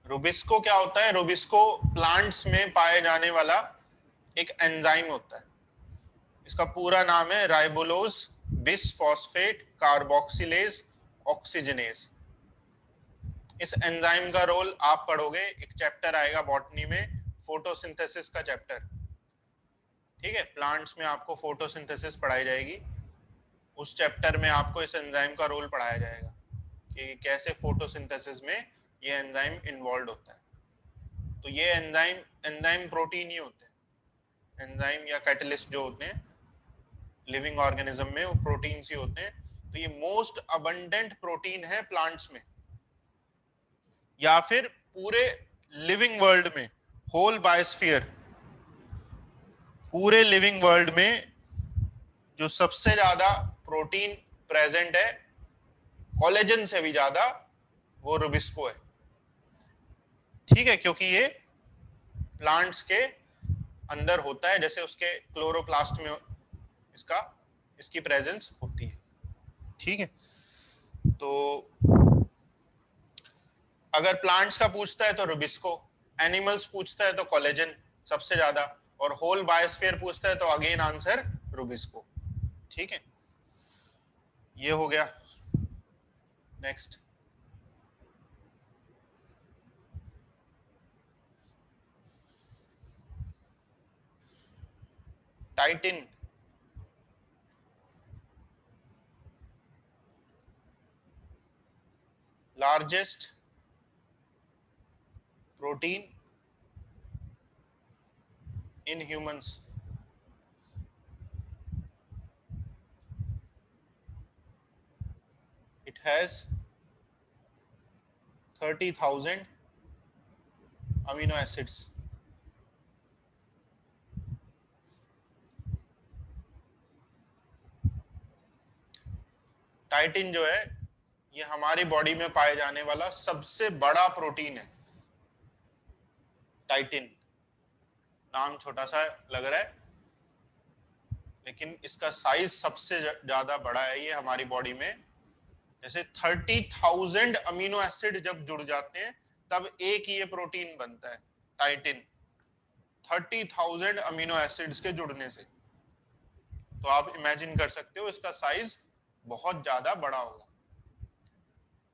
Rubisco क्या होता है? रुबिस्को प्लांट्स में पाए जाने वाला एक एंजाइम होता है। इसका पूरा नाम है राइबोलोज बिसफॉस्फेट कार्बोक्सिलेज ऑक्सीजनेज। इस एंजाइम का रोल आप पढ़ोगे, एक चैप्टर आएगा बॉटनी में, फोटोसिंथेसिस का चैप्टर। ठीक है, प्लांट्स में आपको फोटोसिंथेसिस पढ़ाई जाएगी, उस चैप्टर में आपको इस एंजाइम का रोल पढ़ाया जाएगा कि कैसे फोटोसिंथेसिस में ये एंजाइम इन्वॉल्व होता है। तो ये एंजाइम एंजाइम प्रोटीन ही होते हैं। एंजाइम या कैटलिस्ट जो होते हैं लिविंग ऑर्गेनिज्म में वो प्रोटीन्स ही होते हैं। तो ये मोस्ट अबंडेंट प्रोटीन है प्लांट्स में या फिर पूरे लिविंग वर्ल्ड में, होल बायोस्फीयर। पूरे लिविंग वर्ल्ड में जो सबसे ज्यादा प्रोटीन प्रेजेंट है कोलेजन से भी ज्यादा, वो रुबिस्को है। ठीक है, क्योंकि ये प्लांट्स के अंदर होता है, जैसे उसके क्लोरोप्लास्ट में इसका इसकी प्रेजेंस होती है। ठीक है, तो अगर प्लांट्स का पूछता है तो रुबिस्को, एनिमल्स पूछता है तो कोलेजन सबसे ज्यादा, और होल बायोस्फीयर पूछता है तो अगेन आंसर रुबिस्को। ठीक है, ये हो गया। Next, title. Largest protein in humans. It has 30,000 amino acids. Title जो है ये हमारी बॉडी में पाए जाने वाला सबसे बड़ा प्रोटीन है। टाइटिन नाम छोटा सा लग रहा है, लेकिन इसका साइज सबसे ज्यादा बड़ा है ये हमारी बॉडी में। जैसे 30,000 अमीनो एसिड जब जुड़ जाते हैं तब एक ये प्रोटीन बनता है, टाइटिन। 30,000 अमीनो एसिड्स के जुड़ने से, तो आप इमेजिन कर सकते हो इसका साइज बहुत ज्यादा बड़ा होगा।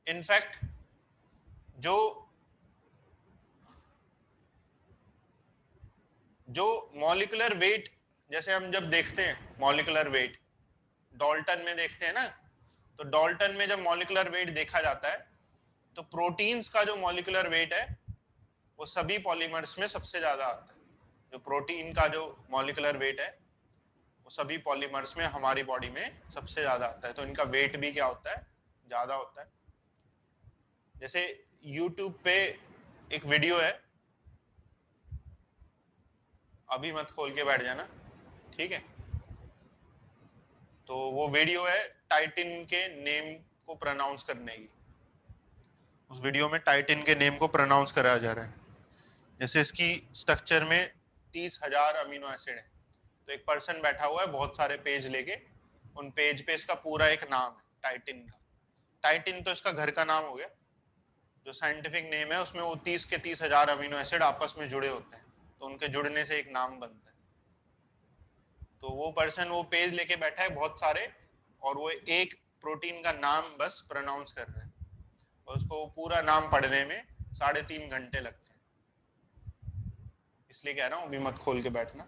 इनफैक्ट जो जो मॉलिक्यूलर वेट, जैसे हम जब देखते हैं मॉलिक्यूलर वेट डाल्टन में देखते हैं ना, तो डाल्टन में जब मॉलिक्यूलर वेट देखा जाता है तो प्रोटीन्स का जो मॉलिक्यूलर वेट है वो सभी पॉलीमर्स में सबसे ज्यादा आता है। जो प्रोटीन का जो मॉलिक्यूलर वेट है वो सभी पॉलीमर्स में हमारी बॉडी में सबसे ज्यादा आता है, तो इनका वेट भी क्या होता है, ज्यादा होता है। जैसे YouTube पे एक वीडियो है, अभी मत खोल के बैठ जाना, ठीक है। तो वो वीडियो है टाइटिन के नेम को प्रोनाउंस करने की। उस वीडियो में टाइटिन के नेम को प्रोनाउंस कराया जा रहा है। जैसे इसकी स्ट्रक्चर में 30,000 अमीनो एसिड है, तो एक पर्सन बैठा हुआ है बहुत सारे पेज लेके, उन पेज पे इसका पूरा एक नाम है टाइटिन का। टाइटिन तो इसका घर का नाम हो गया, जो साइंटिफिक नेम है उसमें वो 30 के 30,000 अमीनो एसिड आपस में जुड़े होते हैं, तो उनके जुड़ने से एक नाम बनता है। तो वो पर्सन वो पेज लेके बैठा है बहुत सारे, और वो एक प्रोटीन का नाम बस प्रोनाउंस कर रहा है, और उसको पूरा नाम पढ़ने में 3.5 घंटे लगते हैं। इसलिए कह रहा हूँ अभी मत खोल के बैठना,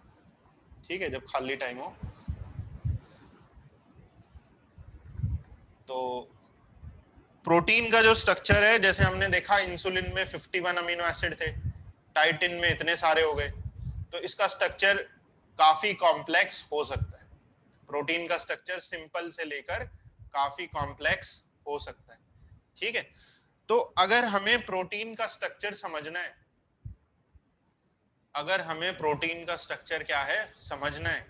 ठीक है, जब खाली टाइम हो। तो प्रोटीन का जो स्ट्रक्चर है, जैसे हमने देखा इंसुलिन में 51 अमीनो एसिड थे, टाइटिन में इतने सारे हो गए, तो इसका स्ट्रक्चर काफी कॉम्प्लेक्स हो सकता है। प्रोटीन का स्ट्रक्चर सिंपल से लेकर काफी कॉम्प्लेक्स हो सकता है। ठीक है, तो अगर हमें प्रोटीन का स्ट्रक्चर समझना है, अगर हमें प्रोटीन का स्ट्रक्चर क्या है समझना है,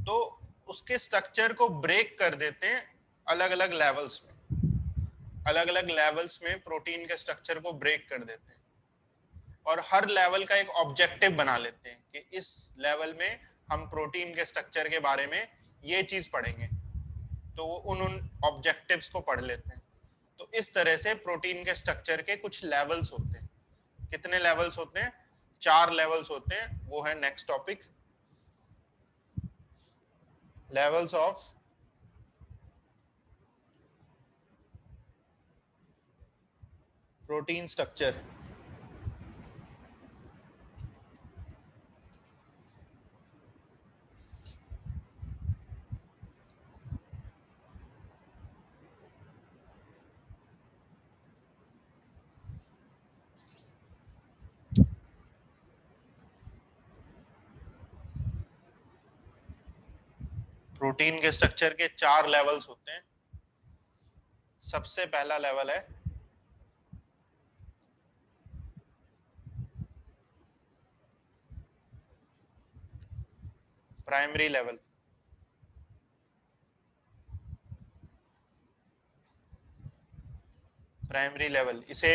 तो उसके स्ट्रक्चर को ब्रेक कर देते हैं अलग अलग लेवल्स में। अलग अलग लेवल्स में प्रोटीन के स्ट्रक्चर को ब्रेक कर देते हैं, और हर लेवल का एक ऑब्जेक्टिव बना लेते हैं कि इस लेवल में हम प्रोटीन के स्ट्रक्चर के बारे में ये चीज पढ़ेंगे, तो वो उन ऑब्जेक्टिव्स को पढ़ लेते हैं। तो इस तरह से प्रोटीन के स्ट्रक्चर के कुछ लेवल्स होते हैं। कितने लेवल्स होते हैं? 4 लेवल्स होते हैं। वो है next topic, levels of protein structure. Protein के स्ट्रक्चर के 4 लेवल्स होते हैं। सबसे पहला लेवल है प्राइमरी लेवल, प्राइमरी लेवल इसे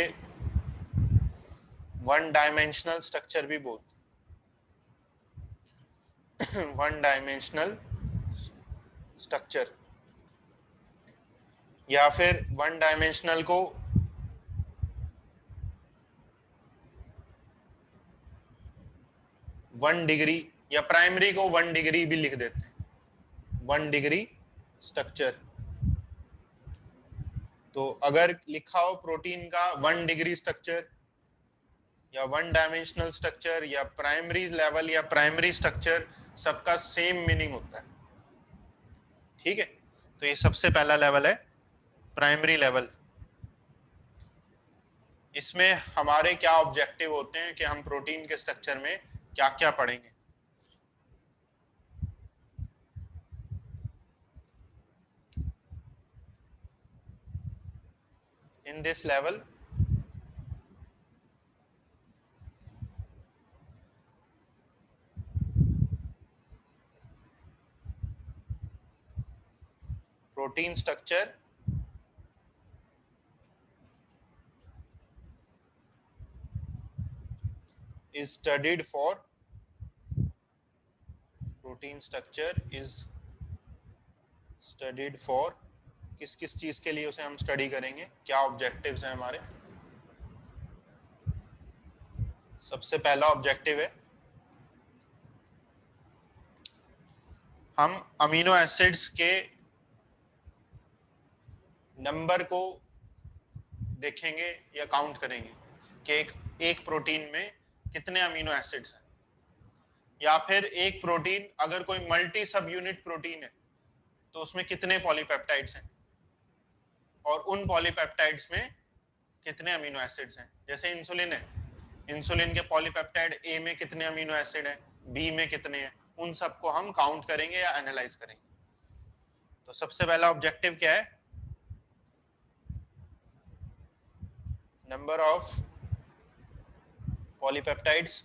वन डायमेंशनल स्ट्रक्चर भी बोलते हैं। वन डायमेंशनल स्ट्रक्चर, या फिर वन डायमेंशनल को वन डिग्री, या प्राइमरी को वन डिग्री भी लिख देते हैं, वन डिग्री स्ट्रक्चर। तो अगर लिखा हो प्रोटीन का वन डिग्री स्ट्रक्चर या वन डायमेंशनल स्ट्रक्चर या प्राइमरी लेवल या प्राइमरी स्ट्रक्चर, सबका सेम मीनिंग होता है। ठीक है, तो ये सबसे पहला लेवल है प्राइमरी लेवल। इसमें हमारे क्या ऑब्जेक्टिव होते हैं कि हम प्रोटीन के स्ट्रक्चर में क्या क्या पढ़ेंगे। In this level protein structure is studied for, protein structure is studied for, किस किस चीज के लिए उसे हम स्टडी करेंगे, क्या ऑब्जेक्टिव्स हैं हमारे। सबसे पहला ऑब्जेक्टिव है हम अमीनो एसिड्स के नंबर को देखेंगे या काउंट करेंगे कि एक प्रोटीन में कितने अमीनो एसिड्स हैं, या फिर एक प्रोटीन अगर कोई मल्टी सब यूनिट प्रोटीन है तो उसमें कितने पॉलीपेप्टाइड्स हैं और उन पॉलीपेप्टाइड्स में कितने अमीनो एसिड्स हैं। जैसे इंसुलिन है, इंसुलिन के पॉलीपेप्टाइड ए में कितने अमीनो एसिड हैं, बी में कितने हैं, उन सबको हम काउंट करेंगे या एनालाइज करेंगे। तो सबसे पहला ऑब्जेक्टिव क्या है, number of polypeptides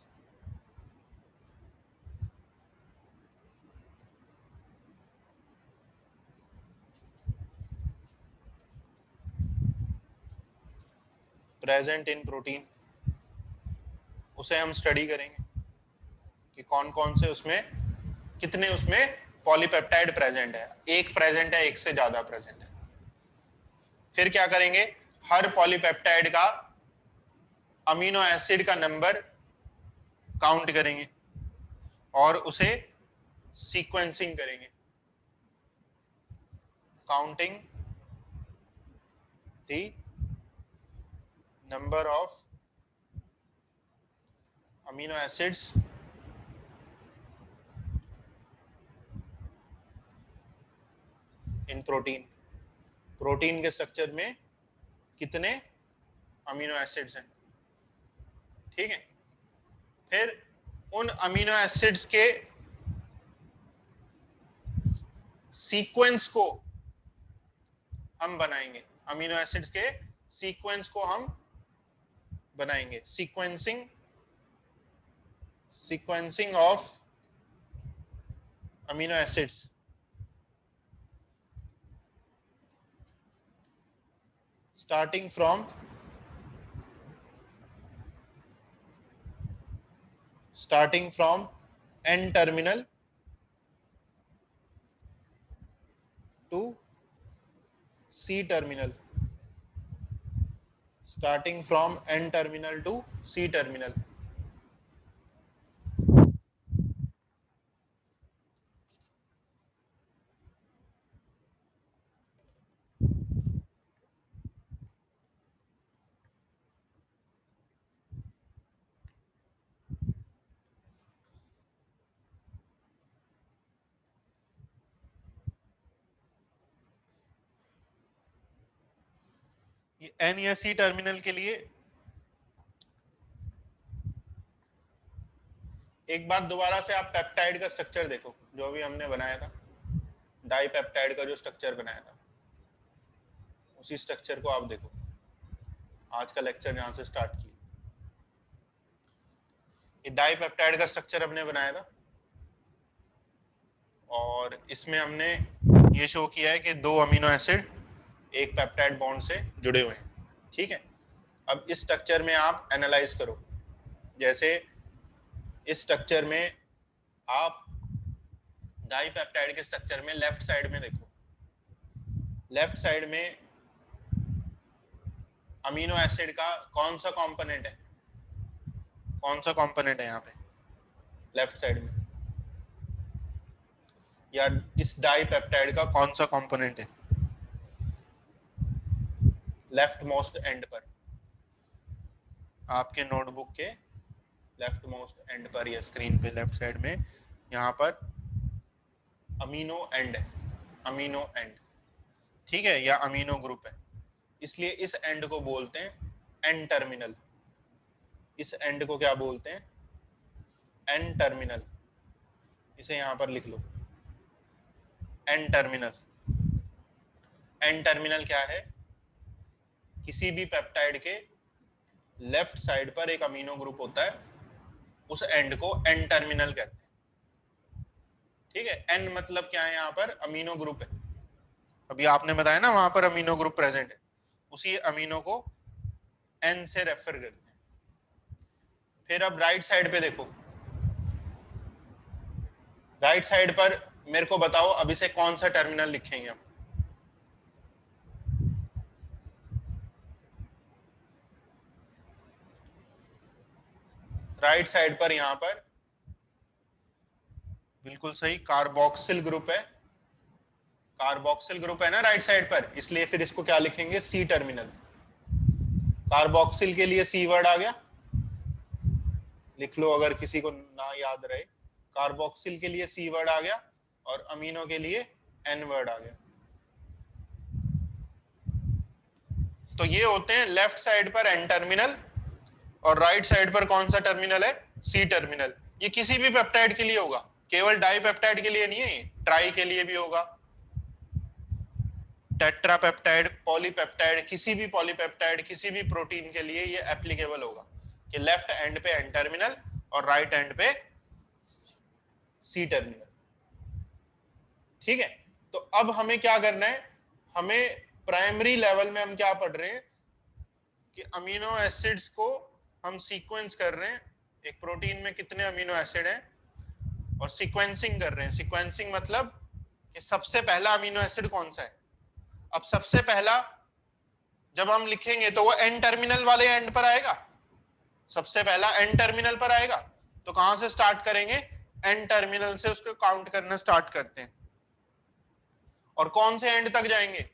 present in protein, उसे हम स्टडी करेंगे कि कौन कौन से उसमें कितने उसमें पॉलीपेप्टाइड प्रेजेंट है, एक प्रेजेंट है, एक से ज्यादा प्रेजेंट है। फिर क्या करेंगे, हर पॉलीपेप्टाइड का अमीनो एसिड का नंबर काउंट करेंगे और उसे सीक्वेंसिंग करेंगे, counting the number of amino acids in protein, protein के स्ट्रक्चर में कितने अमीनो एसिड्स हैं। ठीक है, फिर उन अमीनो एसिड्स के सीक्वेंस को हम बनाएंगे, अमीनो एसिड्स के सीक्वेंस को हम बनाएंगे, sequencing of amino acids. starting from N terminal to C terminal, starting from N terminal to C terminal। N या सी टर्मिनल के लिए एक बार दोबारा से आप पेप्टाइड का स्ट्रक्चर देखो जो भी हमने बनाया था, डाई पेप्टाइड का जो स्ट्रक्चर बनाया था उसी स्ट्रक्चर को आप देखो। आज का लेक्चर यहां से स्टार्ट किया, ये डाई पेप्टाइड का स्ट्रक्चर हमने बनाया था। और इसमें हमने ये शो किया है कि 2 अमीनो एसिड एक पेप्टाइड बॉन्ड से जुड़े हुए हैं। ठीक है, अब इस स्ट्रक्चर में आप एनालाइज करो। जैसे इस स्ट्रक्चर में आप डाइपेप्टाइड के स्ट्रक्चर में लेफ्ट साइड में देखो, लेफ्ट साइड में अमीनो एसिड का कौन सा कंपोनेंट है, कौन सा कंपोनेंट है यहाँ पे लेफ्ट साइड में, या इस डाइपेप्टाइड का कौन सा कंपोनेंट है लेफ्ट मोस्ट एंड पर, आपके नोटबुक के लेफ्ट मोस्ट एंड पर या स्क्रीन पे लेफ्ट साइड में यहाँ पर अमीनो एंड है, अमीनो एंड। ठीक है, या अमीनो ग्रुप है, इसलिए इस एंड को बोलते हैं एन टर्मिनल। इस एंड को क्या बोलते हैं, एन टर्मिनल। इसे यहां पर लिख लो, एन टर्मिनल। एन टर्मिनल क्या है, किसी भी पेप्टाइड के लेफ्ट साइड पर एक अमीनो ग्रुप होता है, उस एंड को एन टर्मिनल कहते हैं। ठीक है, एन मतलब क्या है, यहाँ पर अमीनो ग्रुप है। अभी आपने बताया ना वहां पर अमीनो ग्रुप प्रेजेंट है, उसी अमीनो को एन से रेफर करते हैं। फिर अब राइट साइड पे देखो, राइट साइड पर मेरे को बताओ अब इसे कौन सा टर्मिनल लिखेंगे हम। राइट साइड पर यहां पर बिल्कुल सही कार्बोक्सिल ग्रुप है, कार्बोक्सिल ग्रुप है ना राइट साइड पर, इसलिए फिर इसको क्या लिखेंगे, सी टर्मिनल। कार्बोक्सिल के लिए सी वर्ड आ गया, लिख लो अगर किसी को ना याद रहे। कार्बोक्सिल के लिए सी वर्ड आ गया और अमीनो के लिए एन वर्ड आ गया। तो ये होते हैं लेफ्ट साइड पर एन टर्मिनल और राइट साइड पर कौन सा टर्मिनल है, सी टर्मिनल। ये किसी भी पेप्टाइड के लिए होगा, केवल डाइपेप्टाइड के लिए नहीं है, ट्राई के लिए भी होगा, टेट्रापेप्टाइड, पॉलीपेप्टाइड, किसी भी पॉलीपेप्टाइड, किसी भी प्रोटीन के लिए ये एप्लीकेबल होगा कि लेफ्ट एंड पे एन टर्मिनल और राइट एंड पे सी टर्मिनल। ठीक है, तो अब हमें क्या करना है, हमें प्राइमरी लेवल में हम क्या पढ़ रहे हैं कि अमीनो एसिड्स को हम सीक्वेंस कर रहे हैं, एक प्रोटीन में कितने अमीनो एसिड हैं और सीक्वेंसिंग कर रहे हैं। सीक्वेंसिंग मतलब कि सबसे पहला अमीनो एसिड कौन सा है। अब सबसे पहला जब हम लिखेंगे तो वो एन टर्मिनल वाले एंड पर आएगा, सबसे पहला एन टर्मिनल पर आएगा। तो कहां से स्टार्ट करेंगे, एन टर्मिनल से उसको काउंट करना स्टार्ट करते हैं और कौन से एंड तक जाएंगे,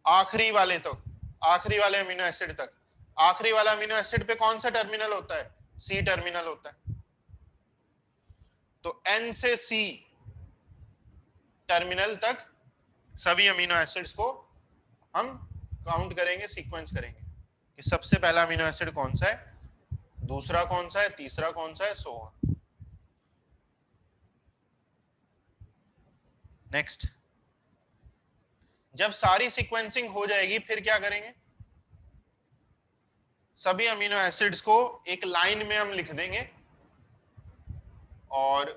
आखिरी वाले तक, आखिरी वाले अमीनो एसिड तक। आखिरी वाला अमीनो एसिड पे कौन सा टर्मिनल होता है, सी टर्मिनल होता है। तो एन से सी टर्मिनल तक सभी अमीनो एसिड्स को हम काउंट करेंगे, सीक्वेंस करेंगे कि सबसे पहला अमीनो एसिड कौन सा है, दूसरा कौन सा है, तीसरा कौन सा है, सो ऑन। नेक्स्ट, जब सारी सीक्वेंसिंग हो जाएगी फिर क्या करेंगे, सभी अमीनो एसिड्स को एक लाइन में हम लिख देंगे और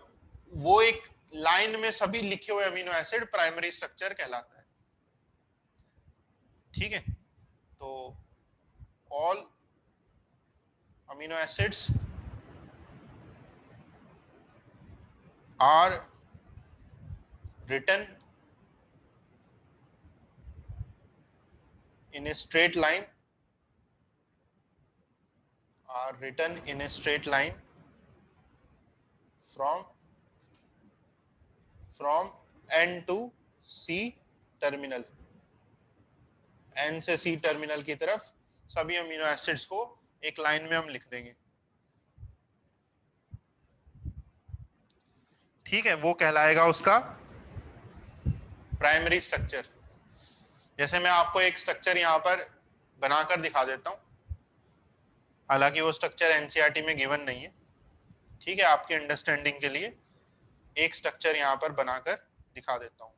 वो एक लाइन में सभी लिखे हुए अमीनो एसिड प्राइमरी स्ट्रक्चर कहलाता है। ठीक है, तो all amino acids are written in a straight line, are written in a straight line from N to C terminal, N से C टर्मिनल की तरफ सभी अमीनो एसिड्स को एक लाइन में हम लिख देंगे। ठीक है, वो कहलाएगा उसका प्राइमरी स्ट्रक्चर। जैसे मैं आपको एक स्ट्रक्चर यहाँ पर बनाकर दिखा देता हूँ, हालांकि वो स्ट्रक्चर एनसीईआरटी में गिवन नहीं है। ठीक है, आपके अंडरस्टैंडिंग के लिए एक स्ट्रक्चर यहाँ पर बनाकर दिखा देता हूँ।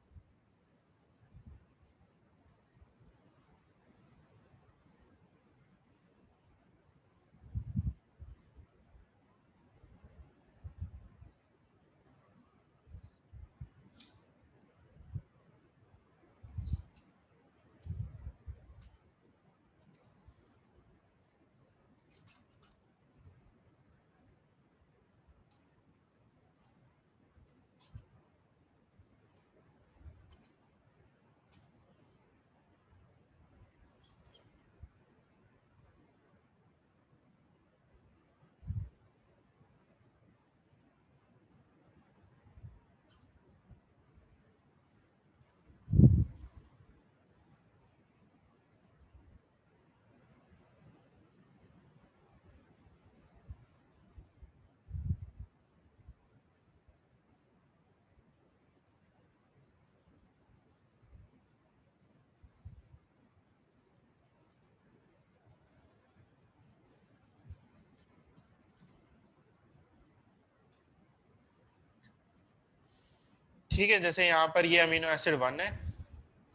ठीक है, जैसे यहाँ पर ये अमीनो एसिड 1 है,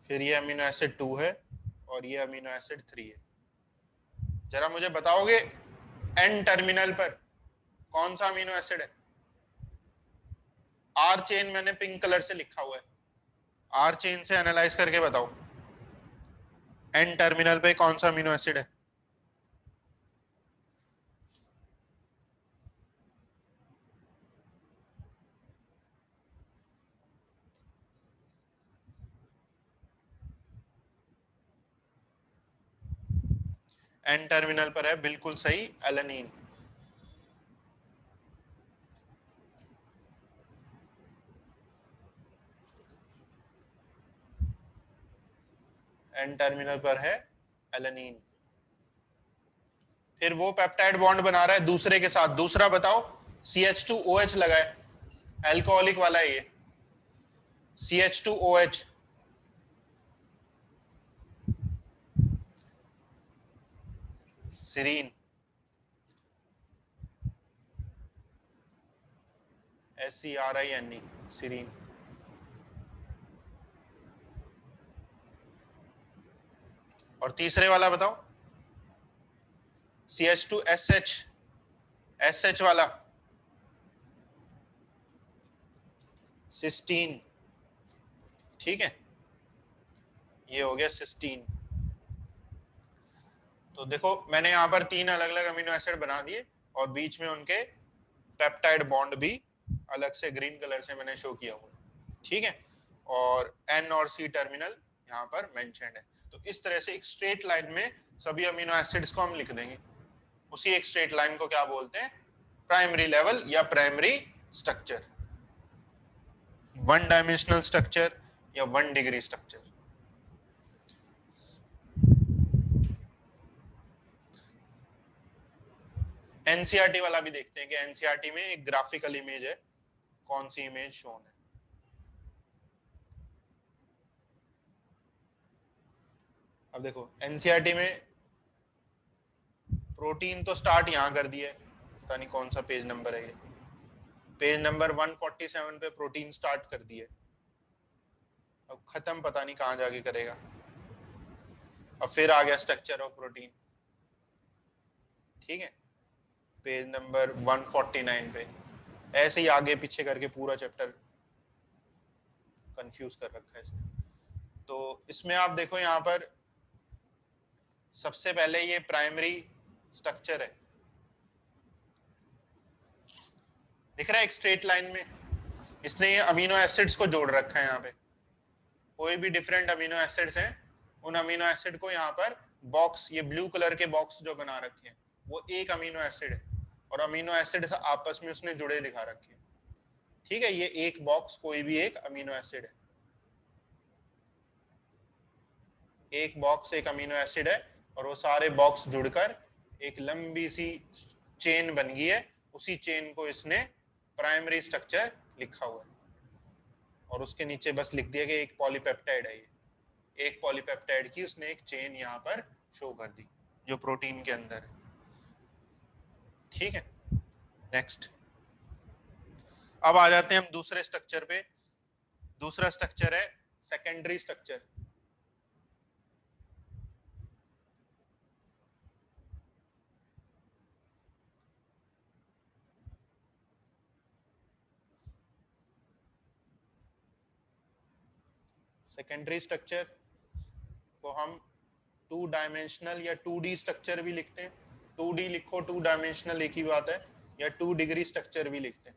फिर ये अमीनो एसिड 2 है और ये अमीनो एसिड 3 है। जरा मुझे बताओगे एन टर्मिनल पर कौन सा अमीनो एसिड है? आर चेन मैंने पिंक कलर से लिखा हुआ है, आर चेन से एनालाइज करके बताओ एन टर्मिनल पे कौन सा अमीनो एसिड है? एन टर्मिनल पर है, बिल्कुल सही, एलेनिन। एन टर्मिनल पर है एलेनिन। फिर वो पेप्टाइड बॉन्ड बना रहा है दूसरे के साथ, दूसरा बताओ। CH2OH लगा है, अल्कोहलिक वाला है ये, CH2OH। Serine, SERINE, serine. और तीसरे वाला बताओ, CH2SH, SH वाला, सिस्टीन। ठीक है, ये हो गया सिस्टीन। तो देखो मैंने यहाँ पर 3 अलग अलग अमीनो एसिड बना दिए और बीच में उनके पेप्टाइड बॉन्ड भी अलग से ग्रीन कलर से मैंने शो किया हुआ है। ठीक है, और N और C टर्मिनल यहाँ पर मेंशन्ड है। तो इस तरह से एक स्ट्रेट लाइन में सभी अमीनो एसिड्स को हम लिख देंगे। उसी एक स्ट्रेट लाइन को क्या बोलते हैं? प्राइमरी लेवल या प्राइमरी स्ट्रक्चर, 1 डायमेंशनल स्ट्रक्चर या 1 डिग्री स्ट्रक्चर। एनसीईआरटी वाला भी देखते हैं कि एनसीईआरटी में एक ग्राफिकल इमेज है, कौन सी इमेज शोन है। अब देखो एनसीईआरटी में प्रोटीन तो स्टार्ट यहाँ कर दिया है, पता नहीं कौन सा पेज नंबर है ये, पेज नंबर 147 पे प्रोटीन स्टार्ट कर दिया है। अब खत्म पता नहीं कहाँ जाके करेगा। अब फिर आ गया स्ट्रक्चर ऑफ प्रोटीन। ठीक है, पेज नंबर 149 पे ऐसे ही आगे पीछे करके पूरा चैप्टर कंफ्यूज कर रखा है इसमें। तो इसमें आप देखो यहाँ पर सबसे पहले ये प्राइमरी स्ट्रक्चर है, दिख रहा है एक स्ट्रेट लाइन में। इसने ये अमीनो एसिड्स को जोड़ रखा है यहाँ पे, कोई भी डिफरेंट अमीनो एसिड्स हैं, उन अमीनो एसिड को यहाँ पर बॉक्स, ये ब्लू कलर के बॉक्स जो बना रखे हैं वो एक अमीनो एसिड है, और अमीनो एसिड आपस में उसने जुड़े दिखा रखे हैं। ठीक है, ये एक बॉक्स कोई भी एक अमीनो एसिड है, एक बॉक्स एक अमीनो एसिड है, और वो सारे बॉक्स जुड़कर एक लंबी सी चेन बन गई है। उसी चेन को इसने प्राइमरी स्ट्रक्चर लिखा हुआ है, और उसके नीचे बस लिख दिया कि एक पॉलीपेप्टाइड है। ये एक पॉलीपेप्टाइड की उसने एक चेन यहाँ पर शो कर दी जो प्रोटीन के अंदर है। ठीक है, नेक्स्ट। अब आ जाते हैं हम दूसरे स्ट्रक्चर पे। दूसरा स्ट्रक्चर है सेकेंडरी स्ट्रक्चर। सेकेंडरी स्ट्रक्चर को हम 2 डायमेंशनल या 2D स्ट्रक्चर भी लिखते हैं। 2D लिखो, 2 डायमेंशनल एक ही बात है, या 2 डिग्री स्ट्रक्चर भी लिखते हैं।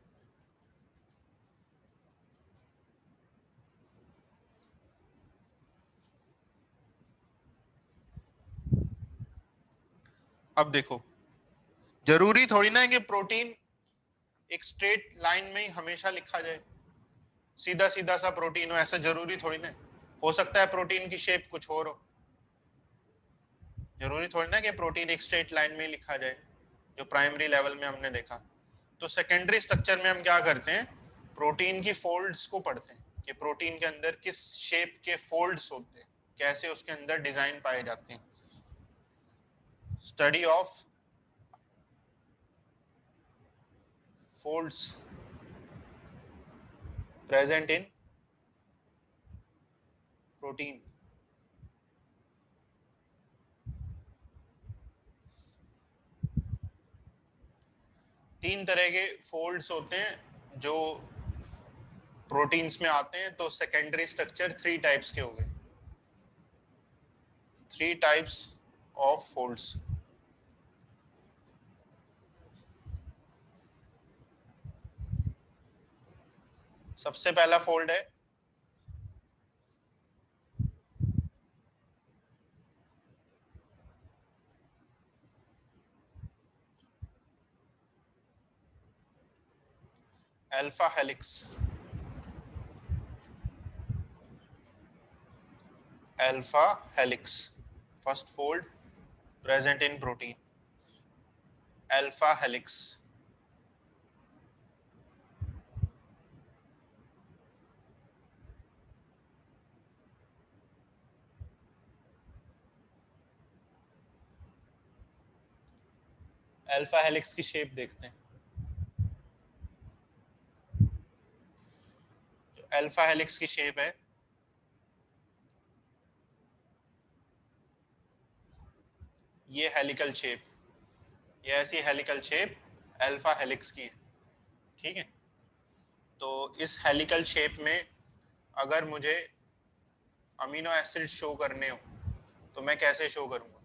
अब देखो जरूरी थोड़ी ना है कि प्रोटीन एक स्ट्रेट लाइन में ही हमेशा लिखा जाए, सीधा सीधा सा प्रोटीन हो, ऐसा जरूरी थोड़ी ना। हो सकता है प्रोटीन की शेप कुछ और हो, जरूरी थोड़ी ना कि प्रोटीन एक स्ट्रेट लाइन में ही लिखा जाए जो प्राइमरी लेवल में हमने देखा। तो सेकेंडरी स्ट्रक्चर में हम क्या करते हैं, प्रोटीन की फोल्ड्स को पढ़ते हैं कि प्रोटीन के अंदर किस शेप के फोल्ड्स होते हैं, कैसे उसके अंदर डिजाइन पाए जाते हैं। Study of folds present in protein. तीन तरह के फोल्ड्स होते हैं जो प्रोटीन्स में आते हैं, तो सेकेंडरी स्ट्रक्चर थ्री टाइप्स के हो गए, थ्री टाइप्स ऑफ फोल्ड्स। सबसे पहला फोल्ड है alpha helix. Alpha helix first fold present in protein, alpha helix. Alpha helix की शेप देखते हैं। अल्फा हेलिक्स की शेप है ये हेलिकल शेप, ये ऐसी हेलिकल शेप अल्फा हेलिक्स की है, ठीक है। तो इस हेलिकल शेप में अगर मुझे अमीनो एसिड शो करने हो तो मैं कैसे शो करूंगा?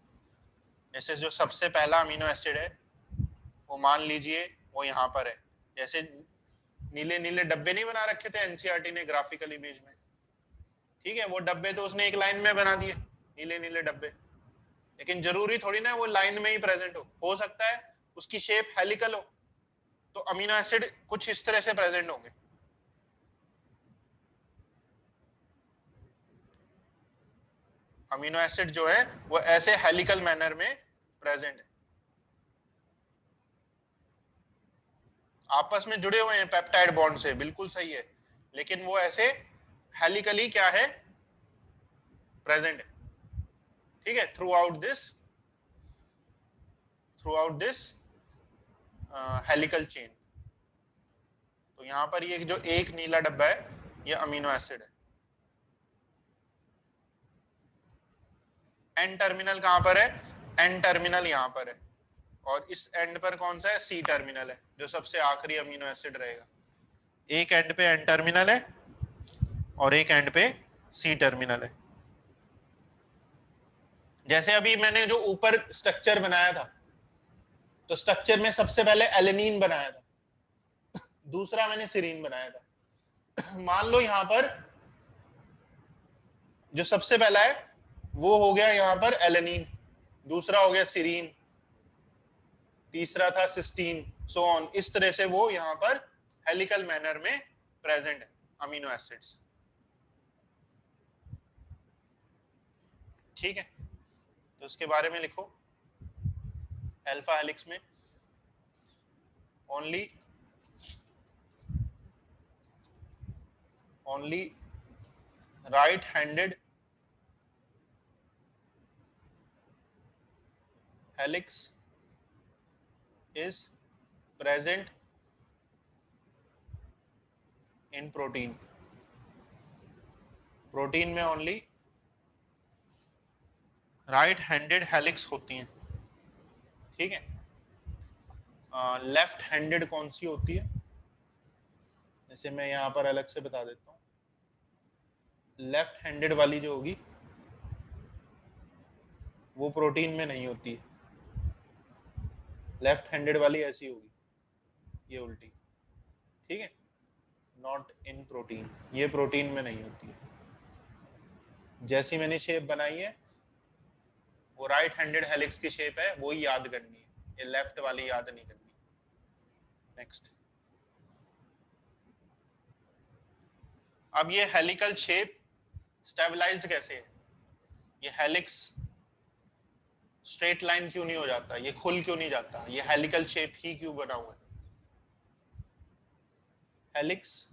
जैसे जो सबसे पहला अमीनो एसिड है वो मान लीजिए वो यहाँ पर है, जैसे नीले नीले डब्बे नहीं बना रखे थे एनसीईआरटी ने ग्राफिकल इमेज में, ठीक है। वो डब्बे तो उसने एक लाइन में बना दिए, नीले नीले डब्बे, लेकिन जरूरी थोड़ी ना वो लाइन में ही प्रेजेंट हो सकता है उसकी शेप हेलिकल हो, तो अमीनो एसिड कुछ इस तरह से प्रेजेंट होंगे। अमीनो एसिड जो है वो ऐसे हेलिकल मैनर में प्रेजेंट है, आपस में जुड़े हुए हैं पेप्टाइड बॉन्ड से, बिल्कुल सही है, लेकिन वो ऐसे हेलिकली क्या है, प्रेजेंट है, ठीक है। Through out this helical chain. तो यहां पर ये जो एक नीला डब्बा है ये अमीनो एसिड है। एन टर्मिनल कहां पर है? एन टर्मिनल यहां पर है, और इस एंड पर कौन सा है? सी टर्मिनल है, जो सबसे आखिरी अमीनो एसिड रहेगा। एक एंड पे एन टर्मिनल है और एक एंड पे सी टर्मिनल है। जैसे अभी मैंने जो ऊपर स्ट्रक्चर बनाया था, तो स्ट्रक्चर में सबसे पहले एलेनिन बनाया था, दूसरा मैंने सीरीन बनाया था। मान लो यहां पर जो सबसे पहला है वो हो गया यहां पर एलेनिन, दूसरा हो गया सीरीन, तीसरा था सिस्टीन, सो ऑन। इस तरह से वो यहां पर हेलिकल मैनर में प्रेजेंट है अमीनो एसिड्स, ठीक है। तो उसके बारे में लिखो, अल्फा हेलिक्स में only right handed helix is present in protein. Protein में ओनली राइट हैंडेड हेलिक्स होती हैं, ठीक है। लेफ्ट हैंडेड कौन सी होती है? जैसे मैं यहां पर अलग से बता देता हूँ, लेफ्ट हैंडेड वाली जो होगी वो प्रोटीन में नहीं होती है, लेफ्ट हैंडेड वाली ऐसी होगी, ये उल्टी, ठीक है। नॉट इन प्रोटीन, ये प्रोटीन में नहीं होती है। जैसी मैंने शेप बनाई है वो राइट हैंडेड हेलिक्स की शेप है, वो ही याद करनी है, ये लेफ्ट वाली याद नहीं करनी। नेक्स्ट, अब ये हेलिकल शेप स्टेबलाइज्ड कैसे है? ये हेलिक्स स्ट्रेट लाइन क्यों नहीं हो जाता, ये खुल क्यों नहीं जाता, ये हेलिकल शेप ही क्यों बना हुआ है? Helix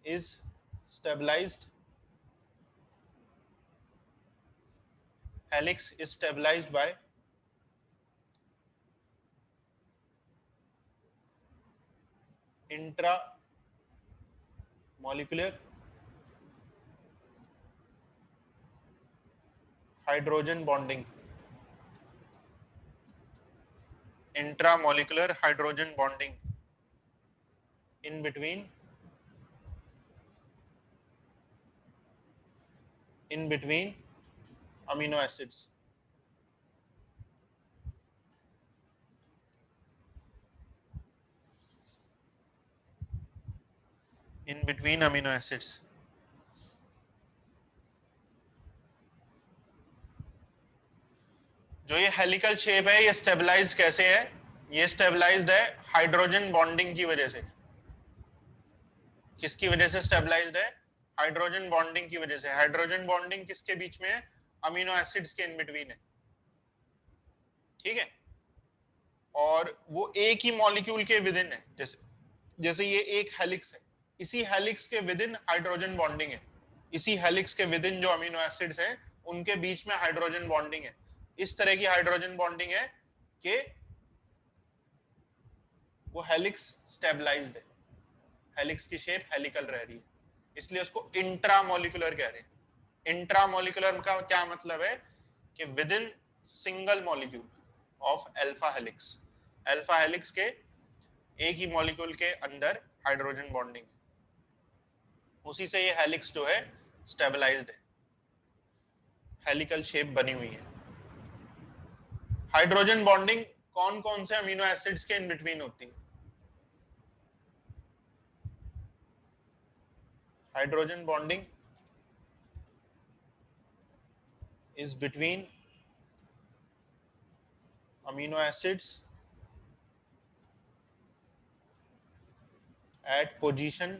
is stabilised, helix is stabilised by intra molecular hydrogen bonding, intramolecular hydrogen bonding in between amino acids. In between amino acids. जो ये हेलिकल शेप है ये स्टेबलाइज्ड कैसे है? ये स्टेबलाइज्ड है हाइड्रोजन बॉन्डिंग की वजह से। किसकी वजह से स्टेबलाइज्ड है? हाइड्रोजन बॉन्डिंग की वजह से। हाइड्रोजन बॉन्डिंग किसके बीच में है? अमीनो एसिड्स के इन बिटवीन है, ठीक है। और वो एक ही मॉलिक्यूल के विद इन है। जैसे जैसे ये एक हेलिक्स है, इसी हेलिक्स के विद इन हाइड्रोजन बॉन्डिंग है। इसी हेलिक्स के विद इन जो अमीनो एसिड्स हैं उनके बीच में हाइड्रोजन बॉन्डिंग है। इस तरह की हाइड्रोजन बॉन्डिंग है कि वो हेलिक्स स्टेबलाइज्ड है, हेलिक्स की शेप हेलिकल रह रही है, इसलिए उसको इंट्रामोलिकुलर कह रहे हैं। इंट्रामोलिकुलर का क्या मतलब है? कि with in single molecule of alpha helix, alpha helix के एक ही मॉलिक्यूल के अंदर हाइड्रोजन बॉन्डिंग है, उसी से ये हेलिक्स जो है स्टेबलाइज्ड है, हेलिकल शेप बनी हुई है। हाइड्रोजन बॉन्डिंग कौन कौन से अमीनो एसिड्स के इन बिटवीन होती है? Hydrogen bonding is between amino acids at position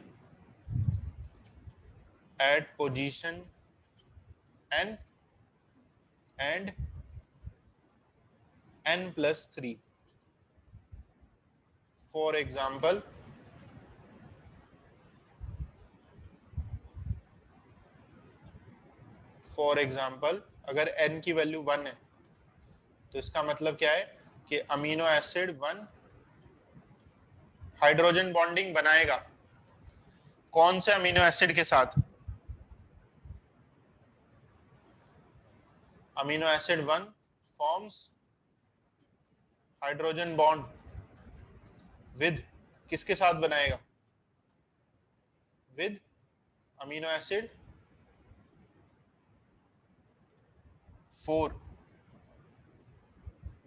n and n+3. For example, अगर n की वैल्यू 1 है तो इसका मतलब क्या है कि अमीनो एसिड 1 हाइड्रोजन बॉन्डिंग बनाएगा कौन से अमीनो एसिड के साथ? Amino acid 1 forms hydrogen bond with, किसके साथ बनाएगा? With amino acid 4।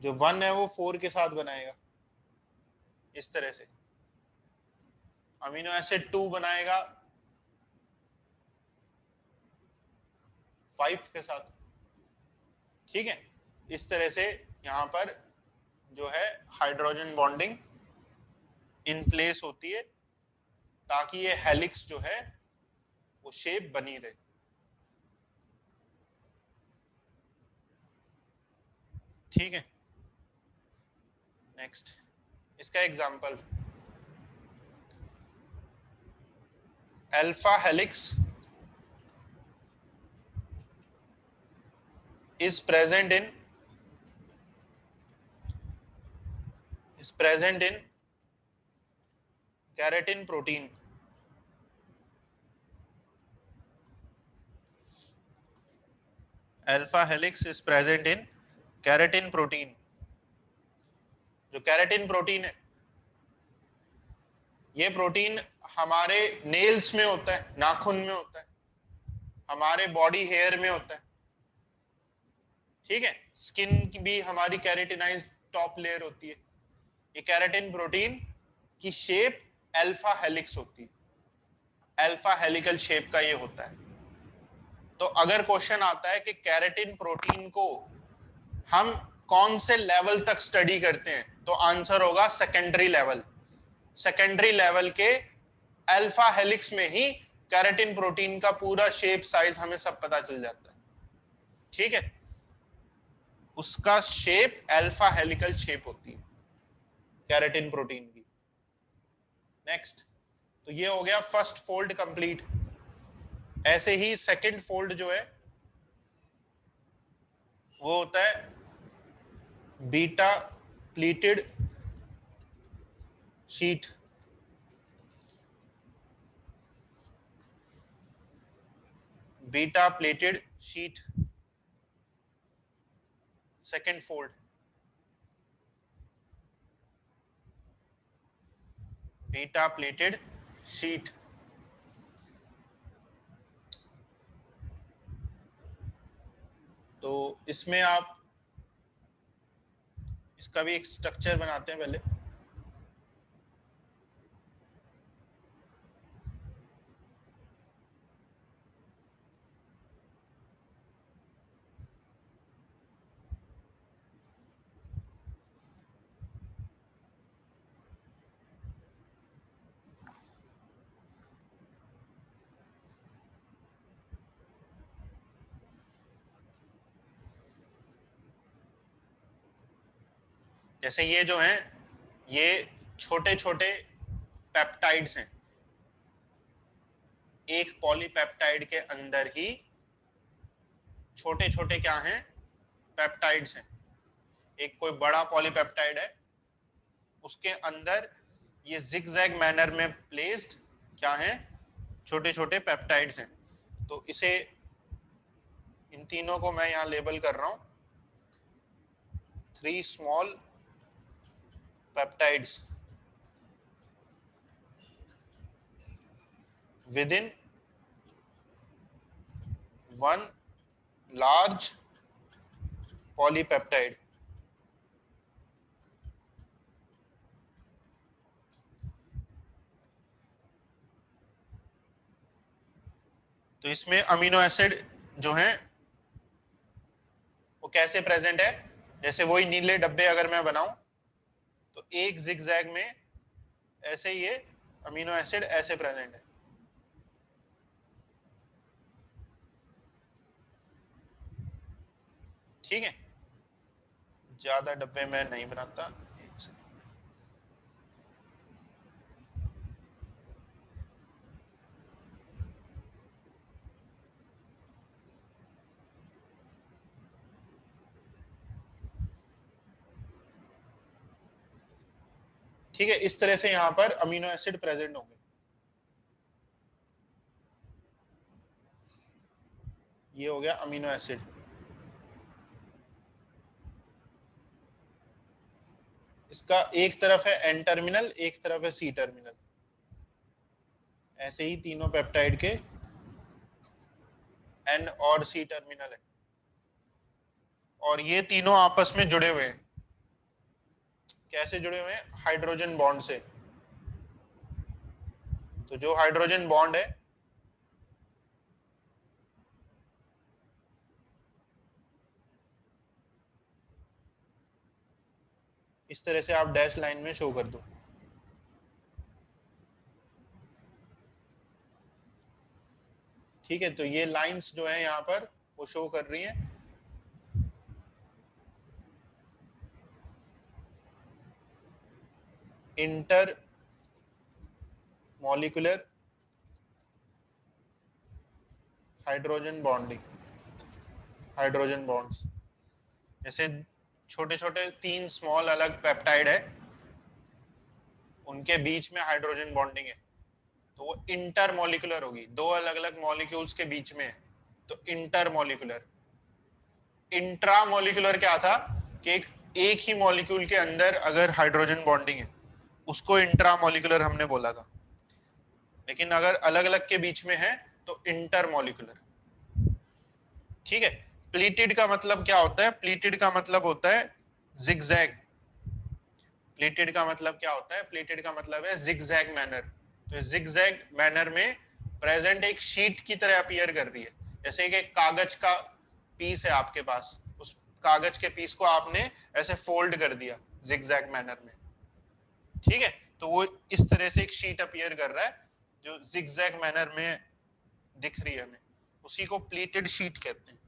जो 1 है वो 4 के साथ बनाएगा। इस तरह से अमीनो एसिड 2 बनाएगा 5 के साथ, ठीक है। इस तरह से यहां पर जो है हाइड्रोजन बॉन्डिंग इन प्लेस होती है ताकि ये हेलिक्स जो है वो शेप बनी रहे, ठीक है। नेक्स्ट इसका example, alpha helix is present in keratin protein. Alpha helix is present in keratin protein. जो केराटिन प्रोटीन है ये प्रोटीन हमारे नेल्स में होता है, नाखून में होता है, हमारे बॉडी हेयर में होता है, ठीक है। स्किन भी हमारी केराटिनाइज्ड टॉप लेयर होती है। ये केराटिन प्रोटीन की शेप अल्फा हेलिक्स होती है, अल्फा हेलिकल शेप का ये होता है। तो अगर क्वेश्चन आता है कि केराटिन प्रोटीन को हम कौन से लेवल तक स्टडी करते हैं तो आंसर होगा सेकेंडरी लेवल। सेकेंडरी लेवल के अल्फा हेलिक्स में ही केराटिन प्रोटीन का पूरा शेप साइज हमें सब पता चल जाता है, ठीक है। उसका शेप अल्फा हेलिकल शेप होती है केराटिन प्रोटीन की। नेक्स्ट, तो ये हो गया फर्स्ट फोल्ड कंप्लीट। ऐसे ही सेकंड फोल्ड जो है वो होता है beta pleated sheet. Beta pleated sheet second fold, beta pleated sheet. तो इसमें आप इसका भी एक स्ट्रक्चर बनाते हैं पहले। जैसे ये जो है, ये छोटे छोटे पेप्टाइड्स हैं। एक पॉलीपेप्टाइड के अंदर ही छोटे छोटे क्या हैं, पेप्टाइड्स हैं। एक कोई बड़ा पॉलीपेप्टाइड है, उसके अंदर ये जिगजैग मैनर में प्लेस्ड क्या है, छोटे छोटे पेप्टाइड्स हैं। तो इसे, इन तीनों को मैं यहाँ लेबल कर रहा हूं 3 small peptides within one large polypeptide। तो इसमें अमीनो एसिड जो हैं वो कैसे प्रेजेंट है, जैसे वही नीले डब्बे अगर मैं बनाऊं तो एक जिगजैग में ऐसे ये अमीनो एसिड ऐसे प्रेजेंट है। ठीक है, ज्यादा डब्बे में नहीं बनाता। एक सेकंड। ठीक है, इस तरह से यहां पर अमीनो एसिड प्रेजेंट होंगे। ये हो गया अमीनो एसिड। इसका एक तरफ है एन टर्मिनल, एक तरफ है सी टर्मिनल। ऐसे ही तीनों पेप्टाइड के एन और सी टर्मिनल है, और ये तीनों आपस में जुड़े हुए हैं। कैसे जुड़े हुए हैं, हाइड्रोजन बॉन्ड से। तो जो हाइड्रोजन बॉन्ड है, इस तरह से आप डैश लाइन में शो कर दो। ठीक है, तो ये लाइंस जो है यहाँ पर वो शो कर रही हैं inter molecular hydrogen bonding, hydrogen bonds. जैसे छोटे छोटे 3 स्मॉल अलग पेप्टाइड है, उनके बीच में हाइड्रोजन बॉन्डिंग है, तो वो इंटर मॉलिक्यूलर होगी। 2 अलग अलग मॉलिक्यूल्स के बीच में है, तो इंटर मॉलिक्यूलर। इंट्रा मॉलिक्यूलर क्या था कि एक ही मॉलिक्यूल के अंदर अगर हाइड्रोजन बॉन्डिंग है, उसको इंट्रा मॉलिक्यूलर हमने बोला था। लेकिन अगर अलग अलग के बीच में है तो इंटर मॉलिक्यूलर। ठीक है, प्लीटेड का मतलब क्या होता है, प्लीटेड का मतलब होता है जिगजैग। प्लीटेड का मतलब क्या होता है, प्लीटेड का मतलब है जिगजैग मैनर। तो जिगजैग मैनर में प्रेजेंट एक शीट की तरह अपीयर कर रही है। जैसे कि कागज का पीस है आपके पास, उस कागज के पीस को आपने ऐसे फोल्ड कर दिया जिगजैग मैनर में। ठीक है, तो वो इस तरह से एक शीट अपीयर कर रहा है जो जिगजैग मैनर में दिख रही है हमें, उसी को प्लीटेड शीट कहते हैं।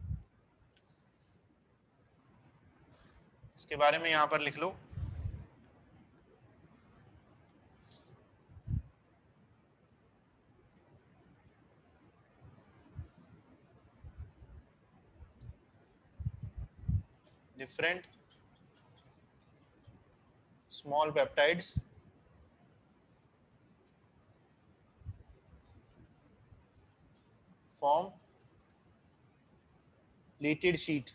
इसके बारे में यहां पर लिख लो। Different small peptides form pleated sheet।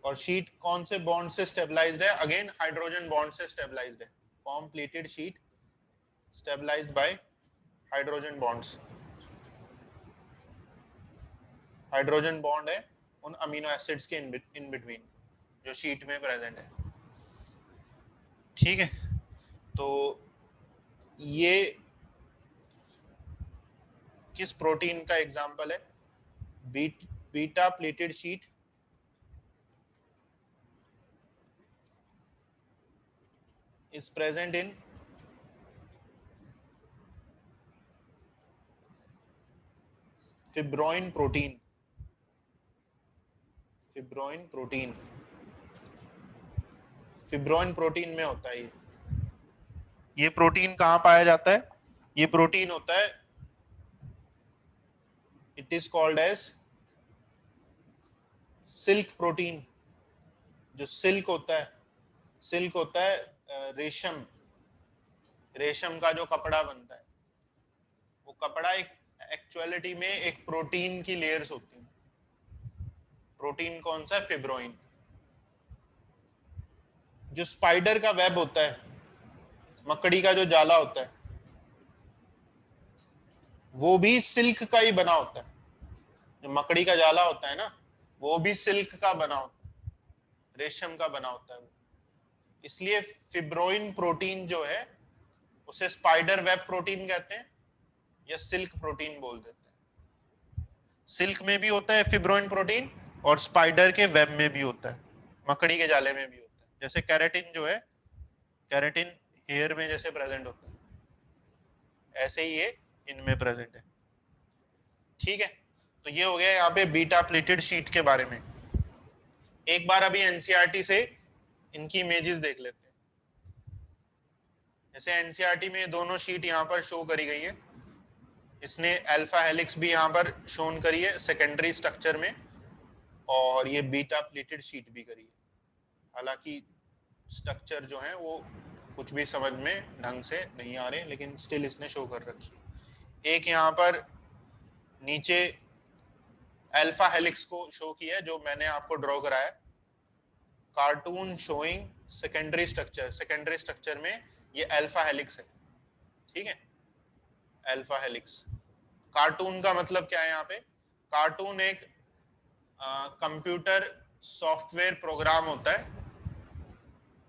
और शीट कौन से बॉन्ड से स्टेबलाइज्ड है? अगेन हाइड्रोजन बॉन्ड से स्टेबलाइज्ड है। Form pleated sheet stabilized by hydrogen bonds. Hydrogen bond है उन अमीनो एसिड्स के इन बिटवीन जो शीट में प्रेजेंट है। ठीक है, तो ये किस प्रोटीन का एग्जांपल है? Beta pleated sheet is present in fibroin protein। Fibroin protein, fibroin protein में होता है ये प्रोटीन कहाँ पाया जाता है? ये प्रोटीन होता है, it is called as silk protein. जो सिल्क होता है, सिल्क होता है रेशम, रेशम का जो कपड़ा बनता है, वो कपड़ा एक एक्चुअलिटी में एक प्रोटीन की लेयर्स होती है। प्रोटीन कौन सा है? फिब्रोइन। जो स्पाइडर का वेब होता है, मकड़ी का जो जाला होता है, वो भी सिल्क का ही बना होता है। जो मकड़ी का जाला होता है ना, वो भी सिल्क का बना होता है, रेशम का बना होता है वो। इसलिए फिब्रोइन प्रोटीन जो है उसे स्पाइडर वेब प्रोटीन कहते हैं या सिल्क प्रोटीन बोल देते हैं। सिल्क में भी होता है फिब्रोइन प्रोटीन और स्पाइडर के वेब में भी होता है, मकड़ी के जाले में भी होता है। जैसे कैरेटिन जो है, कैरेटिन हेयर में जैसे प्रेजेंट होता है, ऐसे ही ये इनमें प्रेजेंट है। ठीक है, तो ये हो गया यहाँ पे बीटा प्लेटेड शीट के बारे में। एक बार अभी एनसीईआरटी से इनकी इमेजेस देख लेते हैं। जैसे एनसीईआरटी में दोनों शीट यहाँ पर शो करी गई है। इसने अल्फा हेलिक्स भी यहाँ पर शोन करी है सेकेंडरी स्ट्रक्चर में, और ये बीटा प्लेटेड शीट भी करी है। हालांकि स्ट्रक्चर जो है वो कुछ भी समझ में ढंग से नहीं आ रहे, लेकिन स्टिल इसने शो कर रखी है। एक यहाँ पर नीचे अल्फा हेलिक्स को शो किया है जो मैंने आपको ड्रॉ कराया, cartoon showing secondary structure. Secondary structure में ये अल्फा हेलिक्स है। ठीक है, अल्फा हेलिक्स। कार्टून का मतलब क्या है यहाँ पे? कार्टून एक कंप्यूटर सॉफ्टवेयर प्रोग्राम होता है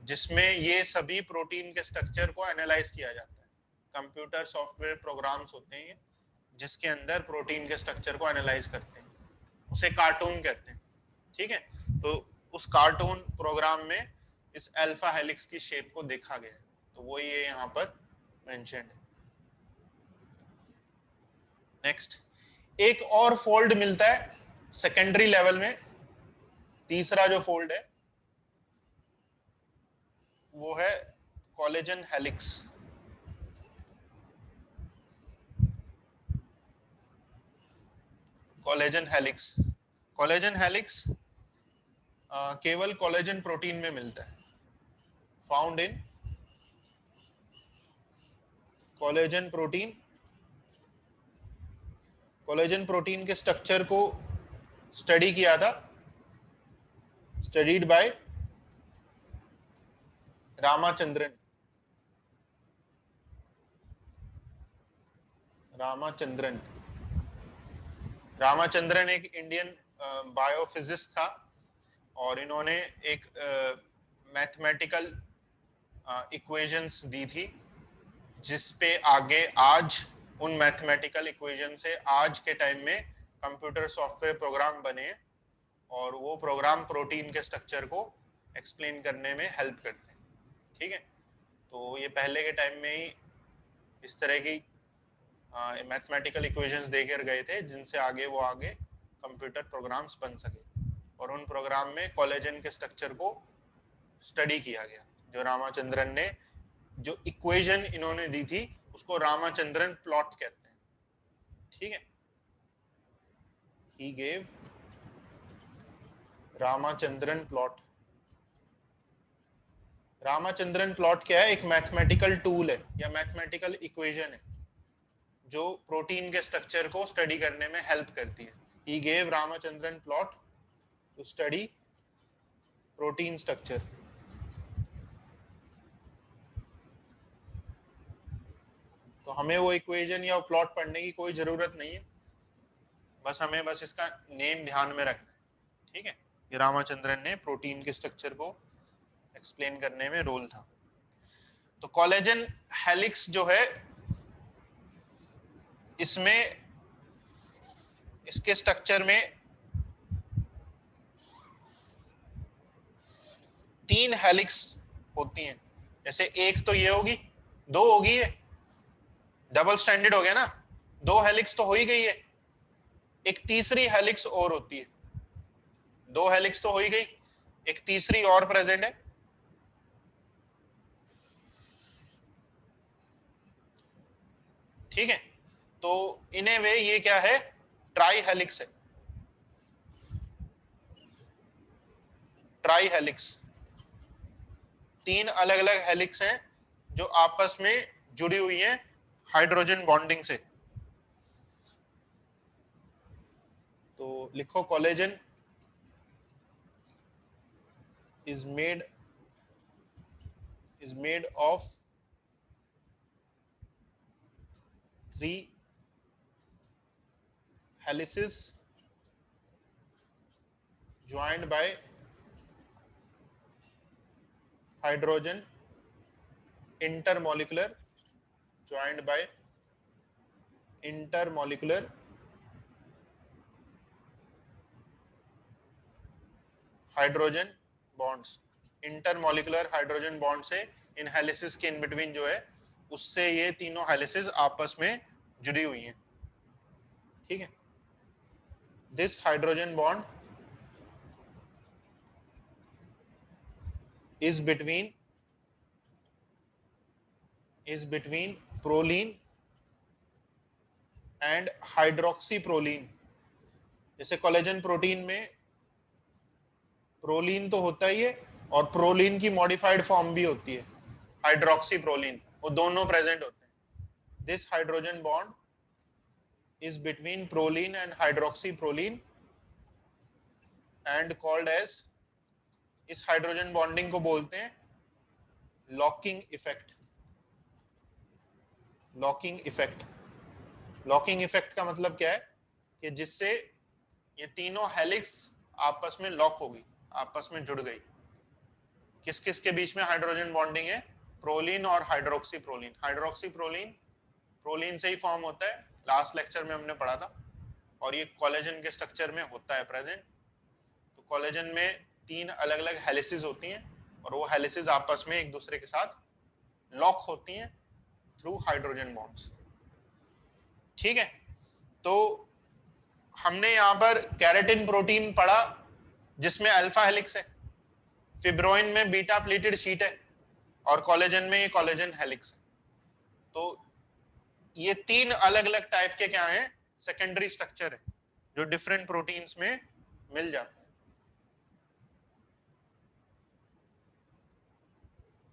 जिसमें ये सभी प्रोटीन के स्ट्रक्चर को एनालाइज किया जाता है। कंप्यूटर सॉफ्टवेयर प्रोग्राम्स होते हैं जिसके अंदर प्रोटीन के स्ट्रक्चर को एनालाइज करते हैं, उसे कार्टून कहते हैं। ठीक है, तो उस कार्टून प्रोग्राम में इस अल्फा हेलिक्स की शेप को देखा गया है, तो वो ये यहाँ पर मेंशन्ड है। नेक्स्ट, एक और फोल्ड मिलता है सेकेंडरी लेवल में। तीसरा जो फोल्ड है वो है collagen helix. Collagen helix, collagen helix केवल कोलेजन प्रोटीन में मिलता है, found in collagen protein. Collagen protein के स्ट्रक्चर को स्टडी किया था, स्टडीड बाय रामाचंद्रन। रामाचंद्रन, रामाचंद्रन एक इंडियन बायोफिजिस्ट था, और इन्होंने एक मैथमेटिकल इक्वेशंस दी थी जिस पे आगे आज उन मैथमेटिकल इक्वेशन से आज के टाइम में कंप्यूटर सॉफ्टवेयर प्रोग्राम बने, और वो प्रोग्राम प्रोटीन के स्ट्रक्चर को एक्सप्लेन करने में हेल्प करते हैं। ठीक है, तो ये पहले के टाइम में ही इस तरह की मैथमेटिकल इक्वेशंस देकर गए थे जिनसे आगे कंप्यूटर प्रोग्राम्स बन सके, और उन प्रोग्राम में कोलेजन के स्ट्रक्चर को स्टडी किया गया। जो रामाचंद्रन ने जो इक्वेशन इन्होंने दी थी उसको रामाचंद्रन प्लॉट कहते हैं। ठीक है, he gave Ramachandran plot. Ramachandran plot क्या है? एक मैथमेटिकल टूल है या मैथमेटिकल इक्वेशन है जो प्रोटीन के स्ट्रक्चर को स्टडी करने में हेल्प करती है। He gave Ramachandran plot to study protein structure. तो हमें वो इक्वेशन या प्लॉट पढ़ने की कोई जरूरत नहीं है, बस हमें इसका नेम ध्यान में रखना है। ठीक है, ये रामाचंद्रन ने प्रोटीन के स्ट्रक्चर को एक्सप्लेन करने में रोल था। तो कोलेजन हेलिक्स जो है, इसमें इसके स्ट्रक्चर में 3 हेलिक्स होती हैं। जैसे एक तो ये होगी, 2 होगी, ये डबल स्ट्रैंडेड हो गया ना, 2 हेलिक्स तो हो ही गई है। एक तीसरी हेलिक्स और होती है, 2 हेलिक्स तो हो ही गई, एक तीसरी और प्रेजेंट है। ठीक है, तो इन ए वे ये क्या है, ट्राई हेलिक्स है। ट्राई हेलिक्स, 3 अलग अलग हेलिक्स हैं जो आपस में जुड़ी हुई हैं हाइड्रोजन बॉन्डिंग से। तो लिखो, collagen is made of 3 helices joined by hydrogen intermolecular hydrogen bonds. Intermolecular hydrogen bond से इन हेलिसेस के इन बिटवीन जो है, उससे ये तीनों हेलिसेस आपस में जुड़ी हुई हैं। ठीक है, this hydrogen bond is between proline and hydroxyproline। जैसे कोलेजन प्रोटीन में प्रोलीन तो होता ही है, और प्रोलीन की मॉडिफाइड फॉर्म भी होती है हाइड्रोक्सीप्रोलीन, वो दोनों प्रेजेंट होते हैं। This hydrogen bond is between proline and hydroxyproline and called as, इस हाइड्रोजन बॉन्डिंग को बोलते हैं locking effect. Locking effect, locking effect का मतलब क्या है कि जिससे ये तीनों हेलिक्स आपस में लॉक हो गई, आपस में जुड़ गई। किस किस के बीच में हाइड्रोजन बॉन्डिंग है, प्रोलीन और हाइड्रोक्सीप्रोलीन। हाइड्रोक्सीप्रोलीन प्रोलीन से ही फॉर्म होता है, लास्ट लेक्चर में हमने पढ़ा था, और ये कोलेजन के स्ट्रक्चर में होता है प्रेजेंट। तो कोलेजन में 3 अलग अलग हेलिसेस होती हैं, और वो हेलिसेस आपस में एक दूसरे के साथ लॉक होती हैं थ्रू हाइड्रोजन बॉन्ड्स। ठीक है, तो हमने यहाँ पर केराटिन प्रोटीन पढ़ा जिसमें अल्फा हेलिक्स है, फिब्रोइन में बीटा प्लेटेड शीट है, और कोलेजन में ये कोलेजन हेलिक्स है। तो ये 3 अलग अलग टाइप के क्या हैं, सेकेंडरी स्ट्रक्चर है जो डिफरेंट प्रोटीन्स में मिल जाते हैं।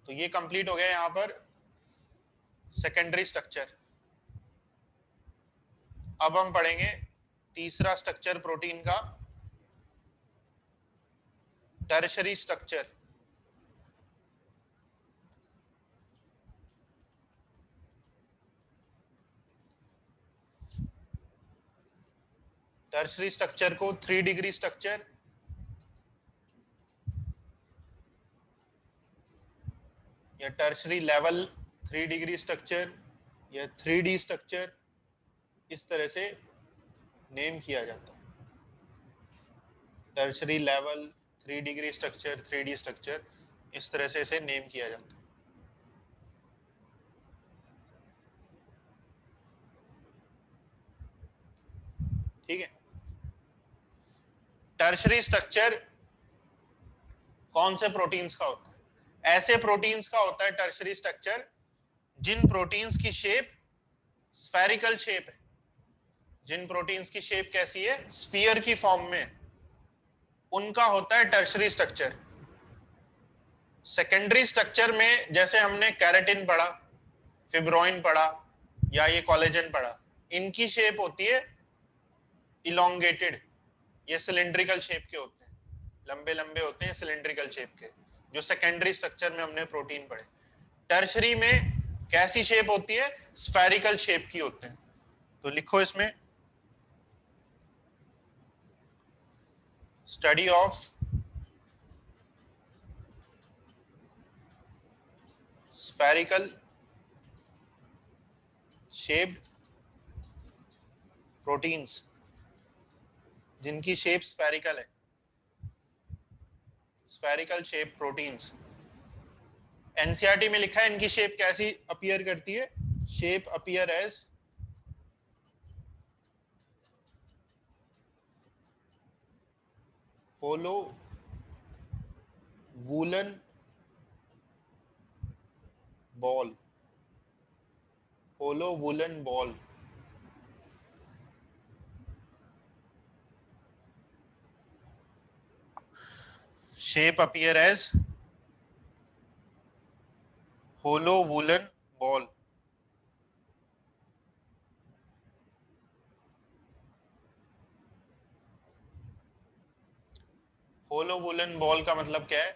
तो ये कंप्लीट हो गया यहाँ पर सेकेंडरी स्ट्रक्चर। अब हम पढ़ेंगे तीसरा स्ट्रक्चर प्रोटीन का, टर्शरी स्ट्रक्चर। टर्शरी स्ट्रक्चर को 3 डिग्री स्ट्रक्चर या टर्शरी लेवल 3 डिग्री स्ट्रक्चर या 3D स्ट्रक्चर, इस तरह से नेम किया जाता है। Tertiary level, 3 degree structure, 3D structure, इस तरह से इसे नेम किया जाता है। ठीक है, टर्शरी स्ट्रक्चर कौन से प्रोटीन्स का होता है? ऐसे प्रोटीन्स का होता है टर्शरी स्ट्रक्चर जिन प्रोटीन्स की शेप स्फेरिकल शेप है। जिन प्रोटीन्स की शेप कैसी है, स्फीयर की फॉर्म में, उनका होता है टर्शरी स्ट्रक्चर। सेकेंडरी स्ट्रक्चर में जैसे हमने केराटिन पढ़ा, फिब्रोइन पढ़ा, या ये कोलेजन पढ़ा, इनकी शेप होती है इलोंगेटेड, ये सिलिंड्रिकल शेप के होते हैं। लंबे लंबे होते हैं सिलेंड्रिकल शेप के, जो सेकेंडरी स्ट्रक्चर में हमने प्रोटीन पढ़े। टर्शरी में कैसी शेप होती है? स्फेरिकल शेप की होते हैं। तो लिखो इसमें, study of spherical shaped proteins, जिनकी शेप स्फेरिकल है, स्फेरिकल शेप प्रोटीन्स। एनसीईआरटी में लिखा है इनकी शेप कैसी अपीयर करती है? Shape appear as hollow woollen ball, hollow woollen ball. Shape appear as hollow woollen ball. Hollow woollen ball का मतलब क्या है?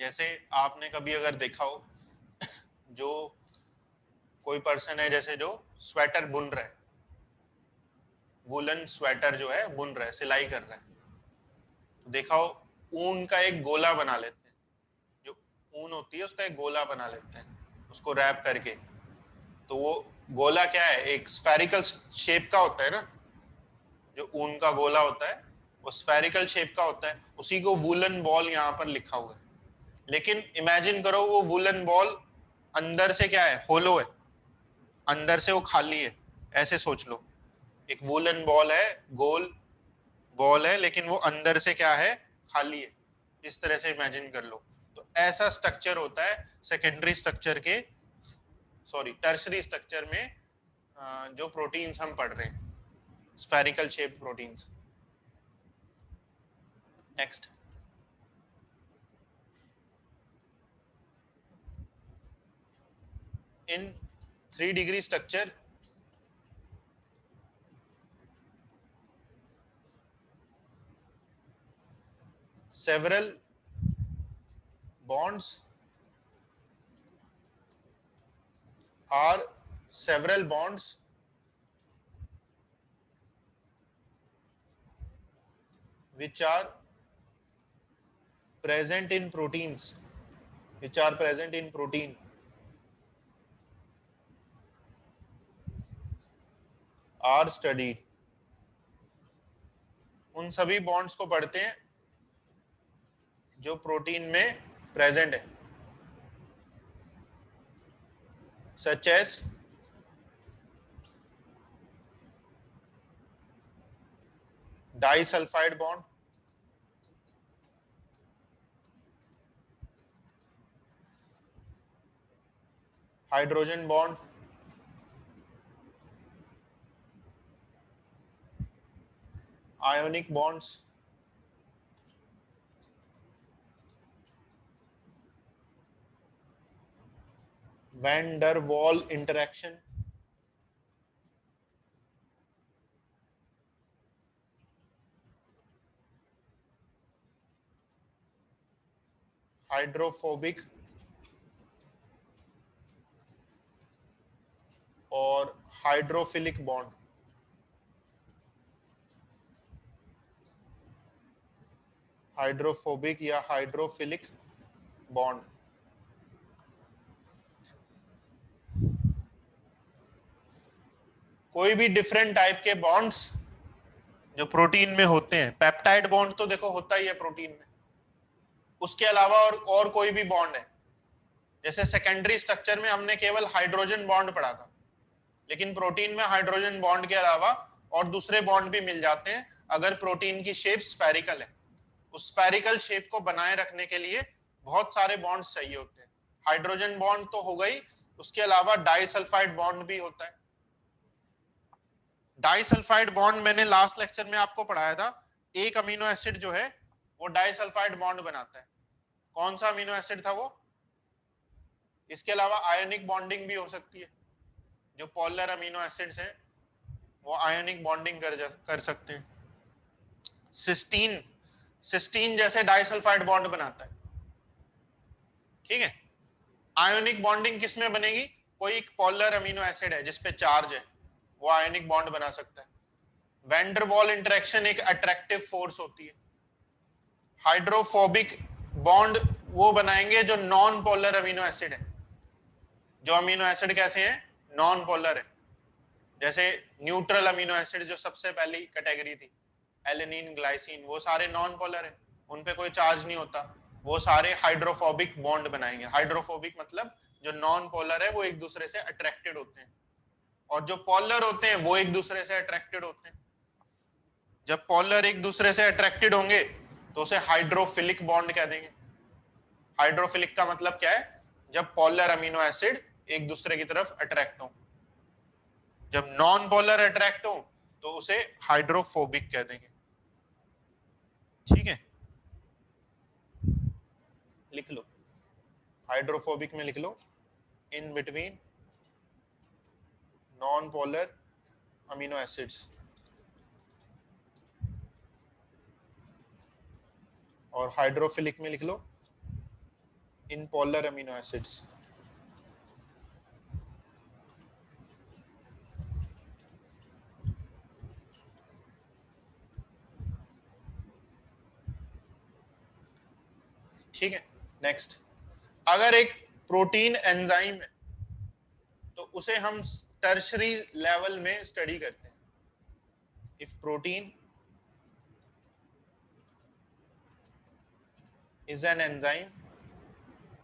जैसे आपने कभी अगर देखा हो, जो कोई पर्सन है जैसे जो स्वेटर बुन रहा है, वुलन स्वेटर जो है बुन रहा है, सिलाई कर रहा है, तो देखा हो ऊन का एक गोला बना लेते हैं, जो ऊन होती है उसका एक गोला बना लेते हैं उसको रैप करके। तो वो गोला क्या है? एक स्फेरिकल शेप का होता है ना, जो ऊन का गोला होता है वो स्फेरिकल शेप का होता है, उसी को वुलन बॉल यहाँ पर लिखा हुआ है। लेकिन इमेजिन करो वो वुलन बॉल अंदर से क्या है? होलो है, अंदर से वो खाली है। ऐसे सोच लो, एक वुलन बॉल है, गोल बॉल है, लेकिन वो अंदर से क्या है? खाली है। इस तरह से इमेजिन कर लो। तो ऐसा स्ट्रक्चर होता है सेकेंडरी स्ट्रक्चर के, सॉरी टर्शरी स्ट्रक्चर में, जो प्रोटीन्स हम पढ़ रहे हैं, spherical shape proteins. Next, in 3-degree structure, several bonds are several bonds which are present in proteins, which are present in protein are studied। उन सभी बॉन्ड्स को पढ़ते हैं जो प्रोटीन में प्रेजेंट है, such as disulphide bond, hydrogen bond, ionic bonds, van der Waal interaction, hydrophobic और hydrophilic bond. Hydrophobic या हाइड्रोफिलिक बॉन्ड। कोई भी डिफरेंट टाइप के बॉन्ड्स जो प्रोटीन में होते हैं, पेप्टाइड बॉन्ड तो देखो होता ही है प्रोटीन में, उसके अलावा और कोई भी बॉन्ड है। जैसे सेकेंडरी स्ट्रक्चर में हमने केवल हाइड्रोजन बॉन्ड पढ़ा था, लेकिन प्रोटीन में हाइड्रोजन बॉन्ड के अलावा और दूसरे बॉन्ड भी मिल जाते हैं अगर प्रोटीन की शेप स्फेरिकल है। उस स्फेरिकल शेप को बनाए रखने के लिए बहुत सारे बॉन्ड्स चाहिए होते हैं। हाइड्रोजन बॉन्ड तो हो गई, उसके अलावा डाइसल्फाइड बॉन्ड भी होता है। डाइसल्फाइड बॉन्ड मैंने लास्ट लेक्चर में आपको पढ़ाया था, एक अमीनो एसिड जो है वो डाइसल्फाइड बॉन्ड बनाता है। कौन सा अमीनो एसिड था वो? इसके अलावा आयोनिक बॉन्डिंग भी हो सकती है, जो पोलर अमीनो एसिड्स हैं वो आयोनिक बॉन्डिंग कर सकते हैं। सिस्टीन सिस्टीन जैसे डाइसल्फाइड बॉन्ड बनाता है, ठीक है। आयोनिक बॉन्डिंग किस में बनेगी? कोई एक पोलर अमीनो एसिड है जिसपे चार्ज है, वो आयोनिक बॉन्ड बना सकता है। वैन डर वाल इंटरेक्शन एक अट्रैक्टिव फोर्स होती है। हाइड्रोफोबिक बॉन्ड वो बनाएंगे जो नॉन पोलर अमीनो एसिड है। जो अमीनो एसिड कैसे हैं? नॉन पोलर है। जैसे न्यूट्रल अमीनो एसिड जो सबसे पहली कैटेगरी थी, एलेनिन, ग्लाइसिन, वो सारे नॉन पोलर है, उन पे कोई चार्ज नहीं होता, वो सारे हाइड्रोफोबिक बॉन्ड बनाएंगे। हाइड्रोफोबिक मतलब जो नॉन पोलर है वो एक दूसरे से अट्रैक्टेड होते हैं, और जो पोलर होते हैं वो एक दूसरे से अट्रैक्टेड होते हैं। जब पोलर एक दूसरे से अट्रैक्टेड होंगे तो उसे हाइड्रोफिलिक बॉन्ड कह देंगे। हाइड्रोफिलिक का मतलब क्या है? जब पोलर अमीनो एसिड एक दूसरे की तरफ अट्रैक्ट हो। जब नॉन पोलर अट्रैक्ट हो तो उसे हाइड्रोफोबिक कह देंगे, ठीक है। लिख लो, हाइड्रोफोबिक में लिख लो in between non polar amino acids, और हाइड्रोफिलिक में लिख लो इन पोलर अमीनो एसिड्स। ठीक है। नेक्स्ट, अगर एक प्रोटीन एंजाइम है तो उसे हम टर्शरी लेवल में स्टडी करते हैं। If protein is an enzyme,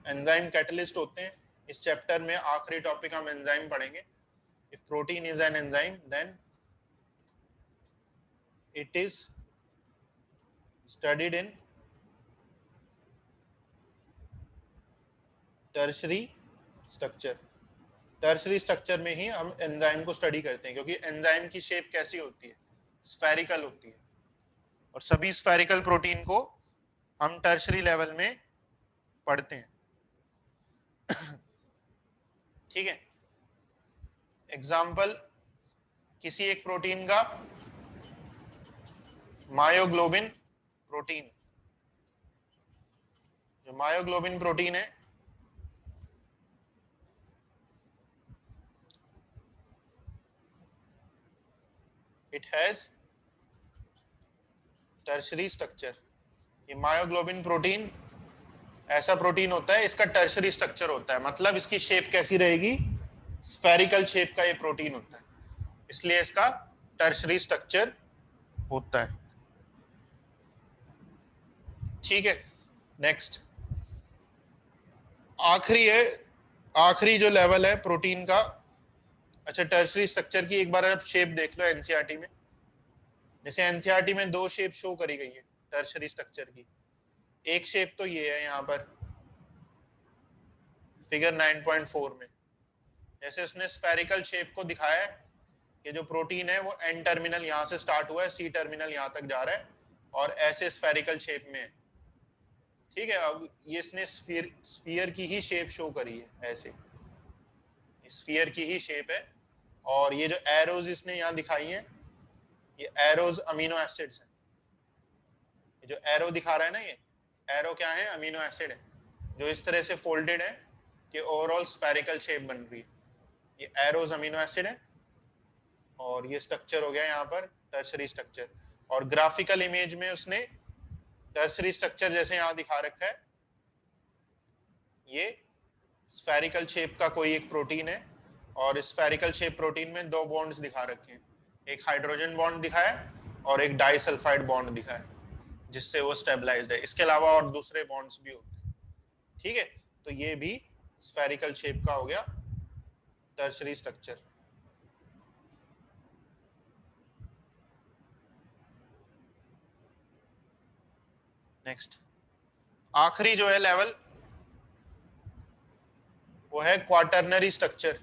enzyme catalyst होते हैं, इस चैप्टर में आखिरी टॉपिक हम एंजाइम पढ़ेंगे। If protein is an enzyme then it is studied in tertiary structure. Tertiary structure में ही हम एंजाइम को स्टडी करते हैं, क्योंकि एंजाइम की शेप कैसी होती है? स्फेरिकल होती है, और सभी स्फेरिकल प्रोटीन को हम टर्शरी लेवल में पढ़ते हैं, ठीक है। एग्जाम्पल, किसी एक प्रोटीन का मायोग्लोबिन प्रोटीन, जो मायोग्लोबिन प्रोटीन है इट हैज टर्शरी स्ट्रक्चर। ये मायोग्लोबिन प्रोटीन ऐसा प्रोटीन होता है, इसका टर्शरी स्ट्रक्चर होता है, मतलब इसकी शेप कैसी रहेगी? स्फेरिकल शेप का ये प्रोटीन होता है, इसलिए इसका टर्शरी स्ट्रक्चर होता है, ठीक है। नेक्स्ट, आखिरी है, आखिरी जो लेवल है प्रोटीन का। अच्छा, टर्शरी स्ट्रक्चर की एक बार आप शेप देख लो एनसीईआरटी में। जैसे एनसीईआरटी में दो शेप शो करी गई है टर्शरी स्ट्रक्चर की। एक शेप तो ये है यहाँ पर फिगर 9.4 में, जैसे उसने स्फेरिकल शेप को दिखाया है कि जो प्रोटीन है वो एन टर्मिनल यहाँ से स्टार्ट हुआ है, सी टर्मिनल यहाँ तक जा रहा है, और ऐसे स्फेरिकल शेप में है, ठीक है। अब ये इसने स्फीयर की ही शेप शो करी है, ऐसे स्फीयर की ही शेप है, और ये जो एरोज इसने यहाँ दिखाई हैं, ये एरोज अमीनो एसिड्स हैं। ये जो एरो दिखा रहा है ना, ये एरो क्या है? अमीनो एसिड है, जो इस तरह से फोल्डेड है कि ओवरऑल स्फेरिकल शेप बन रही है। ये एरोज अमीनो एसिड है, और ये स्ट्रक्चर हो गया यहाँ पर टर्शरी स्ट्रक्चर। और ग्राफिकल इमेज में उसने टर्शरी स्ट्रक्चर जैसे यहाँ दिखा रखा है, ये स्फेरिकल शेप का कोई एक प्रोटीन है, और स्फेरिकल शेप प्रोटीन में दो बॉन्ड्स दिखा रखे हैं, एक हाइड्रोजन बॉन्ड दिखा है और एक डाइसल्फाइड बॉन्ड दिखा है, जिससे वो स्टेबलाइज्ड है। इसके अलावा और दूसरे बॉन्ड्स भी होते हैं, ठीक है। तो ये भी स्फेरिकल शेप का हो गया टर्शरी स्ट्रक्चर। नेक्स्ट, आखिरी जो है लेवल वो है क्वाटर्नरी स्ट्रक्चर।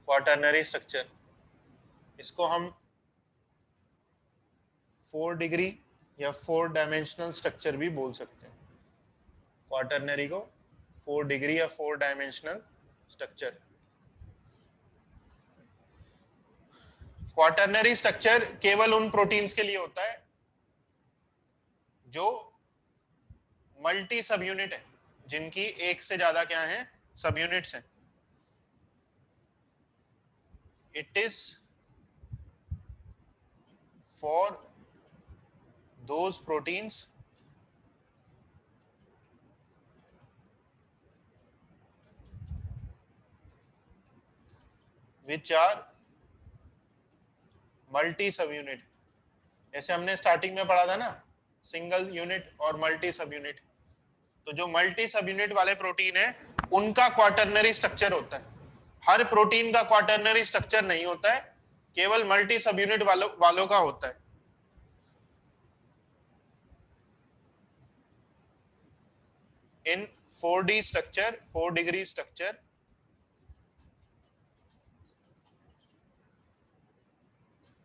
क्वाटरनरी स्ट्रक्चर, इसको हम 4 डिग्री या 4 डायमेंशनल स्ट्रक्चर भी बोल सकते हैं। क्वाटरनरी को 4 डिग्री या 4 डायमेंशनल स्ट्रक्चर। क्वाटरनरी स्ट्रक्चर केवल उन प्रोटीन्स के लिए होता है जो मल्टी सब यूनिट है, जिनकी एक से ज्यादा क्या है, सब यूनिट्स हैं। It is for those proteins which are multi subunit. जैसे हमने स्टार्टिंग में पढ़ा था ना, सिंगल यूनिट और मल्टी सब यूनिट। तो जो मल्टी सब यूनिट वाले प्रोटीन है उनका क्वाटरनरी स्ट्रक्चर होता है। हर प्रोटीन का क्वाटरनरी स्ट्रक्चर नहीं होता है, केवल मल्टी सब यूनिट वालों का होता है। इन 4D structure, 4 degree structure,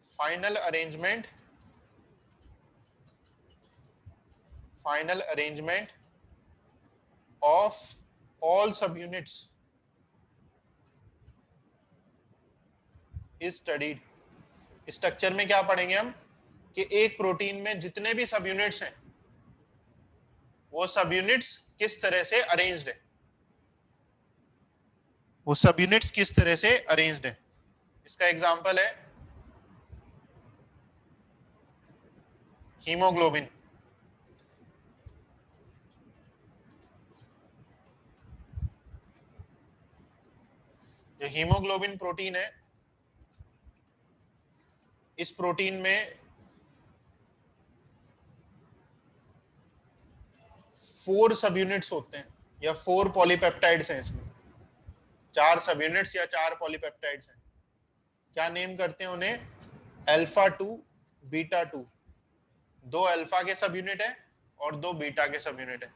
final arrangement of all सब यूनिट्स इज स्टडीड। स्ट्रक्चर में क्या पढ़ेंगे हम कि एक प्रोटीन में जितने भी सब यूनिट्स हैं वो सब यूनिट्स किस तरह से अरेंज्ड है, वो सब यूनिट्स किस तरह से अरेंज्ड है। इसका एग्जांपल है हीमोग्लोबिन। जो हीमोग्लोबिन प्रोटीन है, इस प्रोटीन में 4 सब यूनिट्स होते हैं या 4 पॉलीपेप्टाइड्स हैं। इसमें 4 सब यूनिट्स या 4 पॉलीपेप्टाइड्स हैं। क्या नेम करते हैं उन्हें? Alpha 2, beta 2। 2 अल्फा के सब यूनिट है और 2 बीटा के सब यूनिट है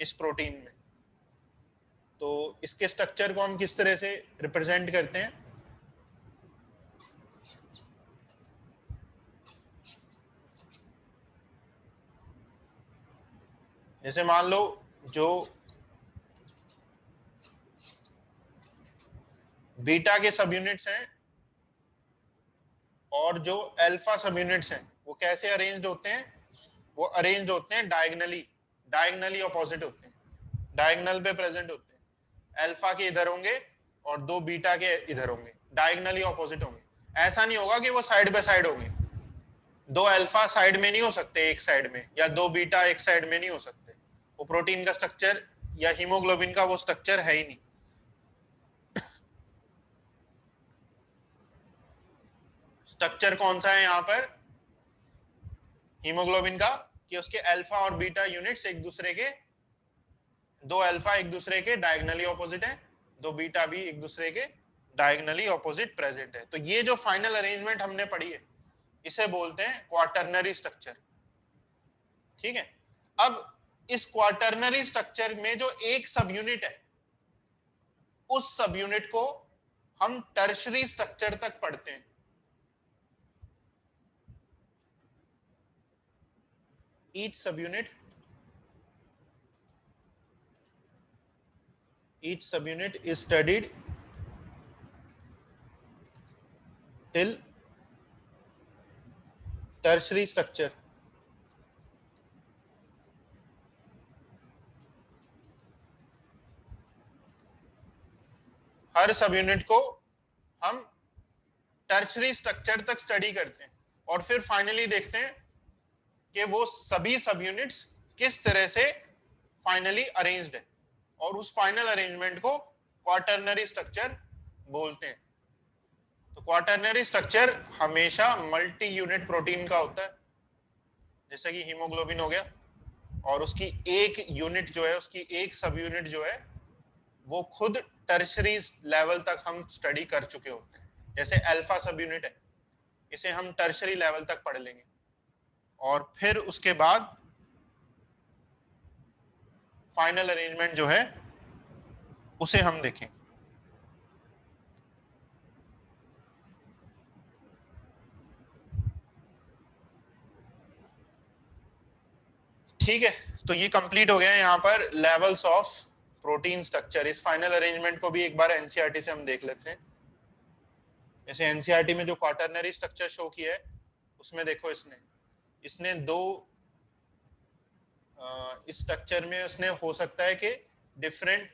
इस प्रोटीन में। तो इसके स्ट्रक्चर को हम किस तरह से रिप्रेजेंट करते हैं? जैसे मान लो जो बीटा के सब यूनिट्स हैं और जो अल्फा सब यूनिट्स हैं वो कैसे अरेंज्ड होते हैं? वो अरेंज्ड होते हैं डायगनली ऑपोजिट होते हैं, डायगनल पे प्रेजेंट होते हैं। अल्फा के इधर होंगे और 2 बीटा के इधर होंगे, डायगनली ऑपोजिट होंगे। ऐसा नहीं होगा कि वो साइड बाय साइड होंगे। 2 अल्फा साइड में नहीं हो सकते एक साइड में, या 2 बीटा एक साइड में नहीं हो सकते। वो प्रोटीन का स्ट्रक्चर या हीमोग्लोबिन का वो स्ट्रक्चर है ही नहीं। स्ट्रक्चर कौन सा है यहाँ पर हीमोग्लोबिन का? कि उसके अल्फा और बीटा यूनिट्स एक दूसरे के, 2 अल्फा एक दूसरे के डायगनली ऑपोजिट है, 2 बीटा भी एक दूसरे के डायगनली ऑपोजिट प्रेजेंट है। तो ये जो फाइनल अरेंजमेंट हमने पढ़ी है इसे बोलते हैं क्वाटरनरी स्ट्रक्चर। ठीक है। अब इस क्वाटरनरी स्ट्रक्चर में जो एक सब यूनिट है उस सब यूनिट को हम टर्शरी स्ट्रक्चर तक पढ़ते हैं। each subunit is studied till tertiary structure। हर सब यूनिट को हम टर्शरी स्ट्रक्चर तक स्टडी करते हैं और फिर फाइनली देखते हैं कि वो सभी सब यूनिट्स किस तरह से फाइनली अरेंज्ड है, और उस फाइनल अरेंजमेंट को क्वाटरनरी स्ट्रक्चर बोलते हैं। तो क्वाटरनरी स्ट्रक्चर हमेशा मल्टी यूनिट प्रोटीन का होता है, जैसे कि हीमोग्लोबिन हो गया, और उसकी एक यूनिट जो है, उसकी एक सब यूनिट जो है वो खुद टर्शरी लेवल तक हम स्टडी कर चुके होते हैं। जैसे अल्फा सब यूनिट है, इसे हम टर्शरी लेवल तक पढ़ लेंगे और फिर उसके बाद फाइनल अरेंजमेंट जो है उसे हम देखें। ठीक है, तो ये कंप्लीट हो गया है यहाँ पर लेवल्स ऑफ प्रोटीन स्ट्रक्चर। इस फाइनल अरेंजमेंट को भी एक बार एनसीईआरटी से हम देख लेते हैं। जैसे एनसीईआरटी में जो क्वाटरनरी स्ट्रक्चर शो किया है उसमें देखो इसने इसने दो इस स्ट्रक्चर में उसने हो सकता है कि डिफरेंट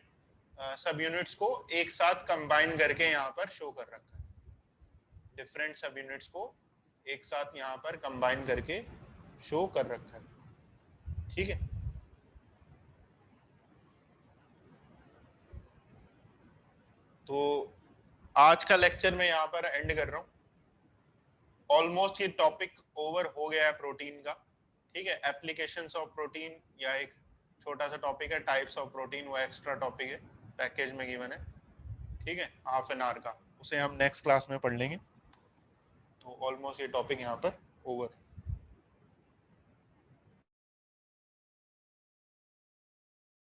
सब यूनिट्स को एक साथ कंबाइन करके यहाँ पर शो कर रखा है। डिफरेंट सब यूनिट्स को एक साथ यहाँ पर कंबाइन करके शो कर रखा है। ठीक है, तो आज का लेक्चर मैं यहाँ पर एंड कर रहा हूँ। ऑलमोस्ट ये टॉपिक ओवर हो गया है प्रोटीन का। ठीक है, एप्लीकेशंस ऑफ प्रोटीन या एक छोटा सा टॉपिक है टाइप्स ऑफ प्रोटीन, वो एक्स्ट्रा टॉपिक है, पैकेज में गिवन है। ठीक है, हाफ एन आवर का, उसे हम नेक्स्ट क्लास में पढ़ लेंगे। तो ऑलमोस्ट ये टॉपिक यहाँ पर ओवर है।